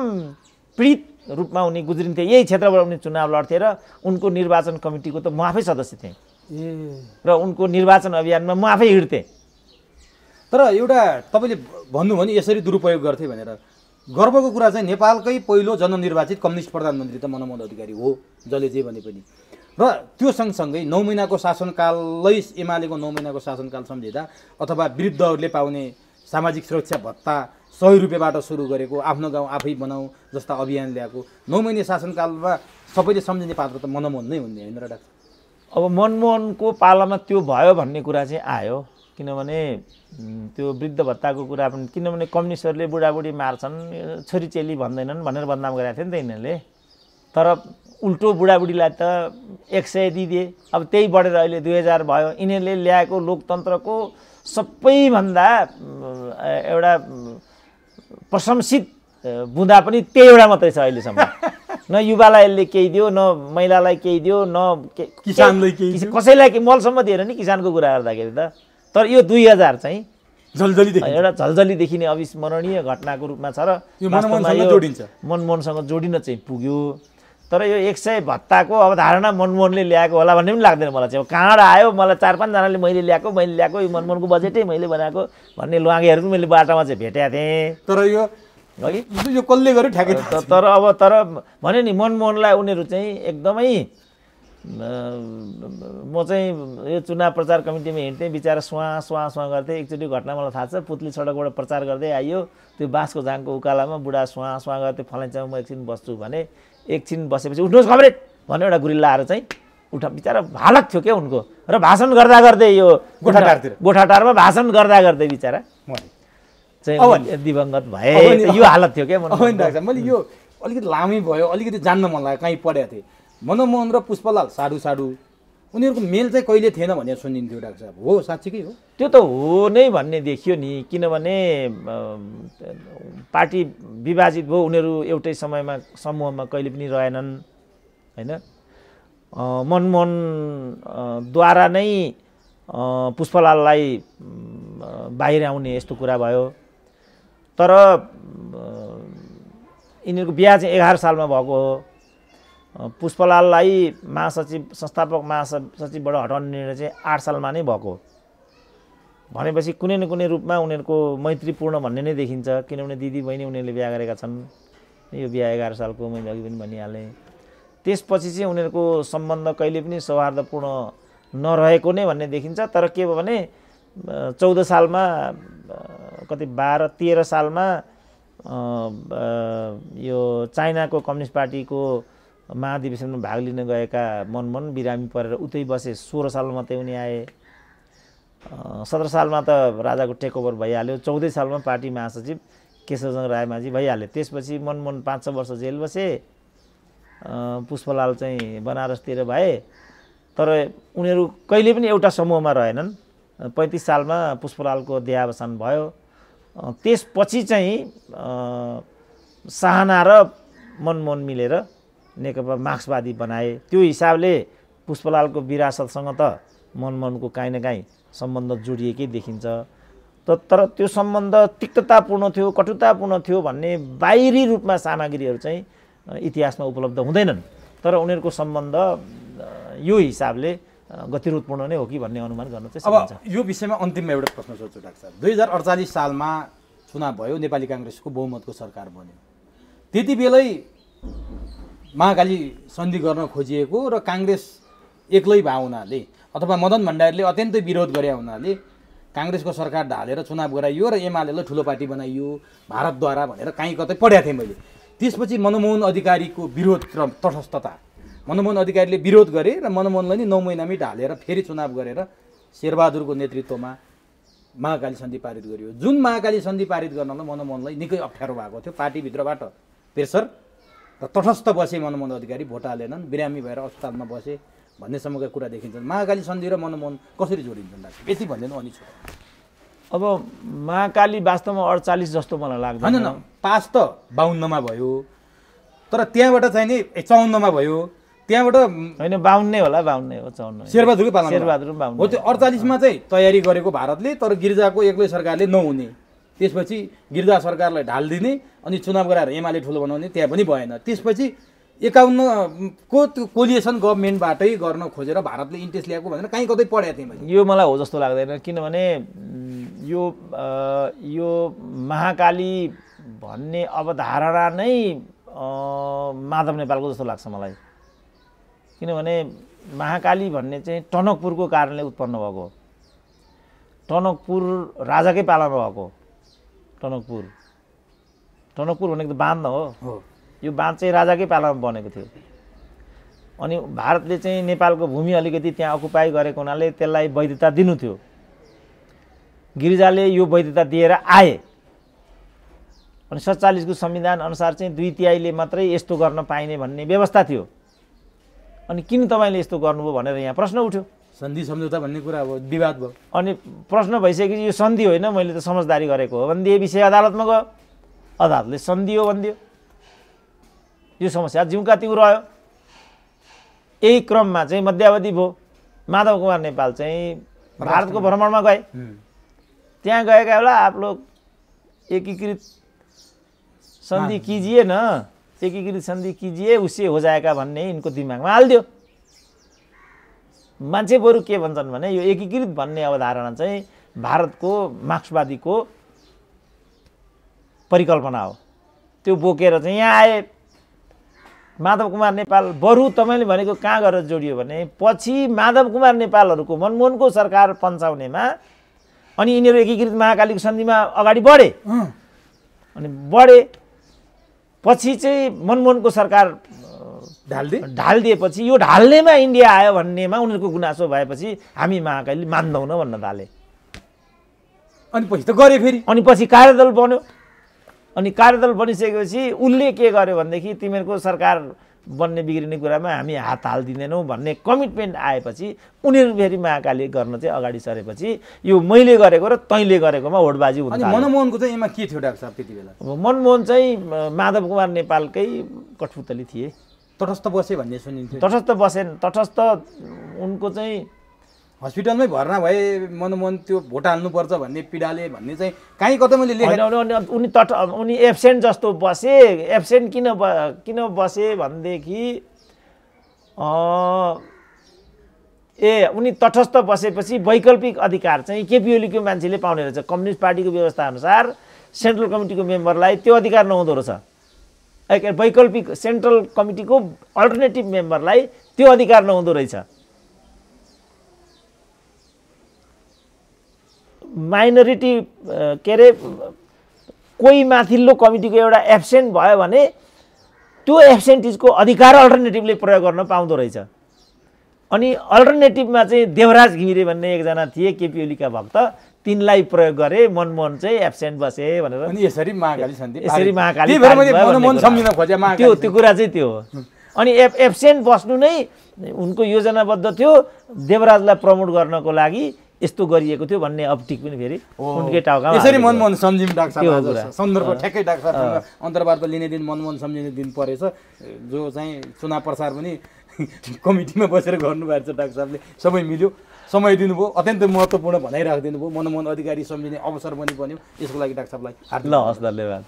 पीडित रूपमा उनी गुज्रिन्थे। यही क्षेत्रबाट उनी चुनाव लड्थे र उनको निर्वाचन कमिटीको त म आफै सदस्य थिएँ र उनको निर्वाचन अभियानमा म आफै हिँड्थेँ। तर एउटा तपाईँले भन्नुभयो नि यसरी दुरुपयोग गर्थे भनेर, गर्वको कुरा चाहिँ नेपालकै पहिलो जननिर्वाचित कम्युनिस्ट प्रधानमन्त्री त मनमोहन अधिकारी हो, जसले जे भने पनि। र त्यो सँगसँगै 9 महिनाको शासनकाललाई एमालेको 9 महिनाको शासनकाल सम्झिँदा अथवा वृद्धहरूले पाउने सामाजिक सुरक्षा भत्ता 100 रुपियाँबाट सुरु गरेको, आफ्नो गाउँ आफै बनाऊ जस्ता अभियान ल्याएको 9 महिने शासनकालमा सबैले सम्झिने पात्र त मनमोहन नै हुने होइन र डाक्टर? अब मनमोहनको पालामा त्यो भयो भन्ने कुरा चाहिँ आयो, किनभने त्यो वृद्ध भत्ताको कुरा पनि, किनभने कम्युनिस्टहरूले बुढाबुढी मार्छन्, छोरीचेली भन्दैनन् भनेर बदनाम गरेका थिए नि त यिनीहरूले। तर उल्टो बुढाबुढीलाई त 100 दिदिए। अब त्यही बढेर अहिले 2000 भयो। यिनीहरूले ल्याएको लोकतन्त्रको सबैभन्दा एउटा प्रशंसित बुँदा पनि त्यही एउटा मात्रै छ अहिलेसम्म। न युवालाई यसले केही दियो, न महिलालाई केही दियो, न किसानलाई केही, कसैलाई मलसम्म दिएर नि किसानको कुरा गर्दाखेरि त। तर यो 2000 चाहिँ एउटा झल्झली देखिने अविस्मरणीय घटनाको रूपमा छ र मनमोहनसँग जोडिन चाहिँ पुग्यो। तर यो 100 भत्ताको अवधारणा मनमोहनले ल्याएको होला भन्ने पनि लाग्दैन मलाई चाहिँ। कहाँबाट आयो, मलाई 4-5 जनाले मैले ल्याएको यो मनमोहनको बजेटै मैले बनाएको भन्ने लुवाङ्गेहरू पनि मैले बाटोमा चाहिँ भेटेका थिएँ। तर यो कसले गर्यो ठ्याक्कै। तर भने नि मनमोहनलाई उनीहरू चाहिँ एकदमै, म चाहिँ यो चुनाव प्रचार कमिटीमा हिँड्थेँ, बिचरा सुहाँ गर्थे। एकचोटि घटना मलाई थाहा छ, पुतली सडकबाट प्रचार गर्दै आइयो, त्यो बाँसको झाङको उकालामा बुढा सुहाँ गर्थे, फलाइन्छ म एकछिन बस्छु भने, एकछिन बसेपछि उठ्नुहोस् कमरेड भन्यो एउटा गुरिल्ला आएर चाहिँ बिचरा हालत थियो क्या उनको। र भाषण गर्दा गर्दै यो गोठाटारमा भाषण गर्दा गर्दै बिचरा चाहिँ दिवंगत भए, यो हालत थियो क्या। मैले यो अलिकति लामै भयो, अलिकति जान्न मन लाग्यो, कहीँ पढेको थिएँ। मनमोहन र पुष्पलाल साडु उनीहरूको मेल चाहिँ कहिले थिएन भनेर सुनिन्थ्यो डाक्टर साहब, हो साँच्चीकै हो? त्यो त हो नै भन्ने देखियो नि, किनभने पार्टी विभाजित भयो, उनीहरू एउटै समूहमा कहिले पनि रहेनन् होइन। मनमोहनद्वारा नै पुष्पलाललाई बाहिर आउने यस्तो कुरा भयो। तर यिनीहरूको बिहा चाहिँ 11 सालमा भएको हो। पुष्पलाललाई संस्थापक महासचिवबाट हटाउने निर्णय चाहिँ 8 सालमा नै भएको भनेपछि कुनै न कुनै रूपमा उनीहरूको मैत्रीपूर्ण भन्ने नै देखिन्छ, किनभने दिदी बहिनी उनीहरूले बिहा गरेका छन्। यो बिहा 11 सालको मैले अघि पनि भनिहालेँ। त्यसपछि चाहिँ उनीहरूको सम्बन्ध कहिले पनि सौहार्दपूर्ण नरहेको नै भन्ने देखिन्छ। तर के भयो भने 14 सालमा कति 12-13 सालमा यो चाइनाको कम्युनिस्ट पार्टीको महाधिवेशनमा भाग लिन गएका मनमोहन बिरामी परेर उतै बसे। 16 सालमा मात्रै उनी आए। 17 सालमा त राजाको टेकओभर भइहाल्यो। 14 सालमा पार्टी महासचिव केशवचन्द्र रायमाझी भइहाले। त्यसपछि मनमोहन 5-6 वर्ष जेल बसे। पुष्पलाल चाहिँ बनारसतिर भए। तर उनीहरू कहिले पनि एउटा समूहमा रहेनन्। 35 सालमा पुष्पलालको देहावसान भयो। त्यसपछि चाहिँ साहना र मनमोहन मिलेर नेकपा मार्क्सवादी बनाए। त्यो हिसाबले पुष्पलालको विरासतसँग त मनमोहनको काहीँ न काहीँ सम्बन्ध जोडिएकै देखिन्छ। तर त्यो सम्बन्ध तिक्ततापूर्ण थियो, कटुतापूर्ण थियो भन्ने बाहिरी रूपमा सामग्रीहरू चाहिँ इतिहासमा उपलब्ध हुँदैनन्। तर उनीहरूको सम्बन्ध यो हिसाबले गतिरोधपूर्ण नै हो कि भन्ने अनुमान गर्न चाहिँ सकिन्छ। अब यो विषयमा अन्तिममा एउटा प्रश्न सोध्छु डाक्टर साहब। 2048 सालमा चुनाव भयो, नेपाली काङ्ग्रेसको बहुमतको सरकार बन्यो। त्यति बेलै महाकाली सन्धि गर्न खोजिएको र काङ्ग्रेस एक्लै भए हुनाले अथवा मदन भण्डारीले अत्यन्तै विरोध गरे हुनाले काङ्ग्रेसको सरकार ढालेर चुनाव गराइयो र एमालेलाई ठुलो पार्टी बनाइयो भारतद्वारा भनेर कहीँ कतै पढेको थिएँ मैले। त्यसपछि मनमोहन अधिकारीको विरोध र तटस्थता, मनमोहन अधिकारीले विरोध गरे र मनमोहनलाई नि 9 महिनामै ढालेर फेरि चुनाव गरेर शेरबहादुरको नेतृत्वमा महाकाली सन्धि पारित गरियो। जुन महाकाली सन्धि पारित गर्नलाई मनमोहनलाई निकै अप्ठ्यारो भएको थियो, पार्टीभित्रबाट प्रेसर र तटस्थ बसे मनमोहन अधिकारी, भोट हालेनन्, बिरामी भएर अस्पतालमा बसे भन्नेसम्मका कुरा देखिन्छन्। महाकाली सन्धि र मनमोहन कसरी जोडिन्छन् डाक्टर, यति भनिदिनु अनि छोड। अब महाकाली वास्तवमा 48 जस्तो मलाई लाग्दैन। होइन पास त 52 मा भयो, तर त्यहाँबाट चाहिँ नि 54 मा भयो, त्यहाँबाट होइन 52 नै होला, 52 नै हो, 54 शेरबहादुरकै पालामा शेरबहादुर 52 हो। त्यो 48 मा चाहिँ तयारी गरेको भारतले, तर गिरिजाको एक्लै सरकारले नहुने, त्यसपछि गिरिजा सरकारलाई ढालिदिने अनि चुनाव गराएर एमाले ठुलो बनाउने, त्यहाँ पनि भएन। त्यसपछि 51 को त्यो कोलिएसन गभर्मेन्टबाटै गर्न खोजेर भारतले इन्ट्रेस्ट ल्याएको भनेर कहीँ कतै पढेको थिएँ मैले। यो मलाई हो जस्तो लाग्दैन, किनभने यो महाकाली भन्ने अवधारणा नै माधव नेपालको जस्तो लाग्छ मलाई। किनभने महाकाली भन्ने चाहिँ टनकपुरको कारणले उत्पन्न भएको हो। टनकपुर राजाकै पालामा भएको। टनकपुर भनेको त बाँध न हो, यो बाँध चाहिँ राजाकै पालामा बनेको थियो। अनि भारतले चाहिँ नेपालको भूमि अलिकति त्यहाँ अकुपाई गरेको हुनाले त्यसलाई वैधता दिनु थियो। गिरिजाले यो वैधता दिएर आए अनि 47 को संविधान अनुसार चाहिँ 2/3 मात्रै यस्तो गर्न पाइने भन्ने व्यवस्था थियो। अनि किन तपाईँले यस्तो गर्नुभयो भनेर यहाँ प्रश्न उठ्यो। सन्धि सम्झौता भन्ने कुरा अब विवाद भयो। अनि प्रश्न भइसकेपछि यो सन्धि होइन, मैले त समझदारी गरेको हो भनिदिए, विषय अदालतमा गयो, अदालतले सन्धि हो भनिदियो। यो समस्या जिउँका तिउँ रह्यो। यही क्रममा चाहिँ मध्यावधि भयो। माधव कुमार नेपाल चाहिँ भारतको भ्रमणमा गए। त्यहाँ गएका बेला आप लोग एकीकृत संधि कीजिए न, एकीकृत संधि कीजिए उससे हो जाएगा भन्ने यिनको दिमागमा हालिदियो। मान्छे बरु के भन्छन् भने यो एकीकृत भन्ने अवधारणा चाहिँ भारतको मार्क्सवादीको परिकल्पना हो, त्यो बोकेर चाहिँ यहाँ आए। माधव कुमार नेपाल बरु तपाईँले भनेको कहाँ गएर जोडियो भने पछि माधव कुमार नेपालहरूको मनमोहनको सरकार पन्छाउनेमा अनि यिनीहरू एकीकृत महाकालीको सन्धिमा अगाडि बढे। अनि बढे पछि चाहिँ मनमोहनको सरकार ढालिदिएपछि यो ढाल्नेमा इन्डिया आयो भन्नेमा उनीहरूको गुनासो भएपछि हामी महाकाली मान्दैनौँ भन्न थाले। अनि पछि त गरे फेरि, अनि पछि कार्यदल बन्यो। अनि कार्यदल बनिसकेपछि उसले के गर्यो भनेदेखि तिमीहरूको सरकार बन्ने बिग्रिने कुरामा हामी हात हालिदिँदैनौँ भन्ने कमिटमेन्ट आएपछि उनीहरू फेरि महाकाली गर्न चाहिँ अगाडि सरेपछि यो मैले गरेको र तैँले गरेकोमा होडबाजी हुन्छ। अनि मनमोहनको चाहिँ एमा के थियो डाक्टर साहब त्यति बेला? मनमोहन चाहिँ माधव कुमार नेपालकै कठपुतली थिए। तटस्थ बसे भन्ने सुनिन्थ्यो। तटस्थ बसेन, तटस्थ उनको चाहिँ हस्पिटलमै भर्ना भए मनमोहन त्यो भोट हाल्नुपर्छ भन्ने पीडाले भन्ने चाहिँ कहीँ कतै मैले लेखेँ। उनी एब्सेन्ट जस्तो बसे। एब्सेन्ट किन बसे भनेदेखि उनी तटस्थ बसेपछि वैकल्पिक अधिकार चाहिँ केपी ओलीको मान्छेले पाउने रहेछ। कम्युनिस्ट पार्टीको व्यवस्था अनुसार सेन्ट्रल कमिटीको मेम्बरलाई त्यो अधिकार नहुँदो रहेछ। वैकल्पिक सेन्ट्रल कमिटीको अल्टरनेटिभ मेम्बरलाई त्यो अधिकार नहुँदो रहेछ। माइनोरिटी के अरे कोही माथिल्लो कमिटीको एउटा एब्सेन्ट भयो भने त्यो एब्सेन्टिजको अधिकार अल्टरनेटिभले प्रयोग गर्न पाउँदो रहेछ। अनि अल्टरनेटिभमा चाहिँ देवराज घिमिरे भन्ने एकजना थिए केपी ओलीका भक्त, तिनलाई प्रयोग गरे। मनमोहन चाहिँ एब्सेन्ट बसे भनेर। अनि यसरी महाकाली सन्धि, यसरी महाकाली त्यो कुरा चाहिँ त्यो हो। अनि एब्सेन्ट बस्नु नै उनको योजनाबद्ध थियो, देवराजलाई प्रमोट गर्नको लागि यस्तो गरिएको थियो भन्ने अपटिक पनि फेरि उनकै टाउकामा। यसरी मनमोहन सम्झिम डाक्टर साहब सन्दर्भ ठ्याक्कै डाक्टर साहबसँग अन्तर्वार्ता लिने दिन मनमोहन सम्झिने दिन परेछ, जो चाहिँ चुनाव प्रचार पनि कमिटीमा बसेर गर्नुभएको छ। डाक्टर साहबले सबै मिल्यो, समय दिनुभयो, अत्यन्तै महत्त्वपूर्ण भनाइ राखिदिनु भयो। मनमोहन अधिकारी सम्झिने अवसर पनि बन्यो। यसको लागि डाक्टर साहबलाई ल हस्, धन्यवाद।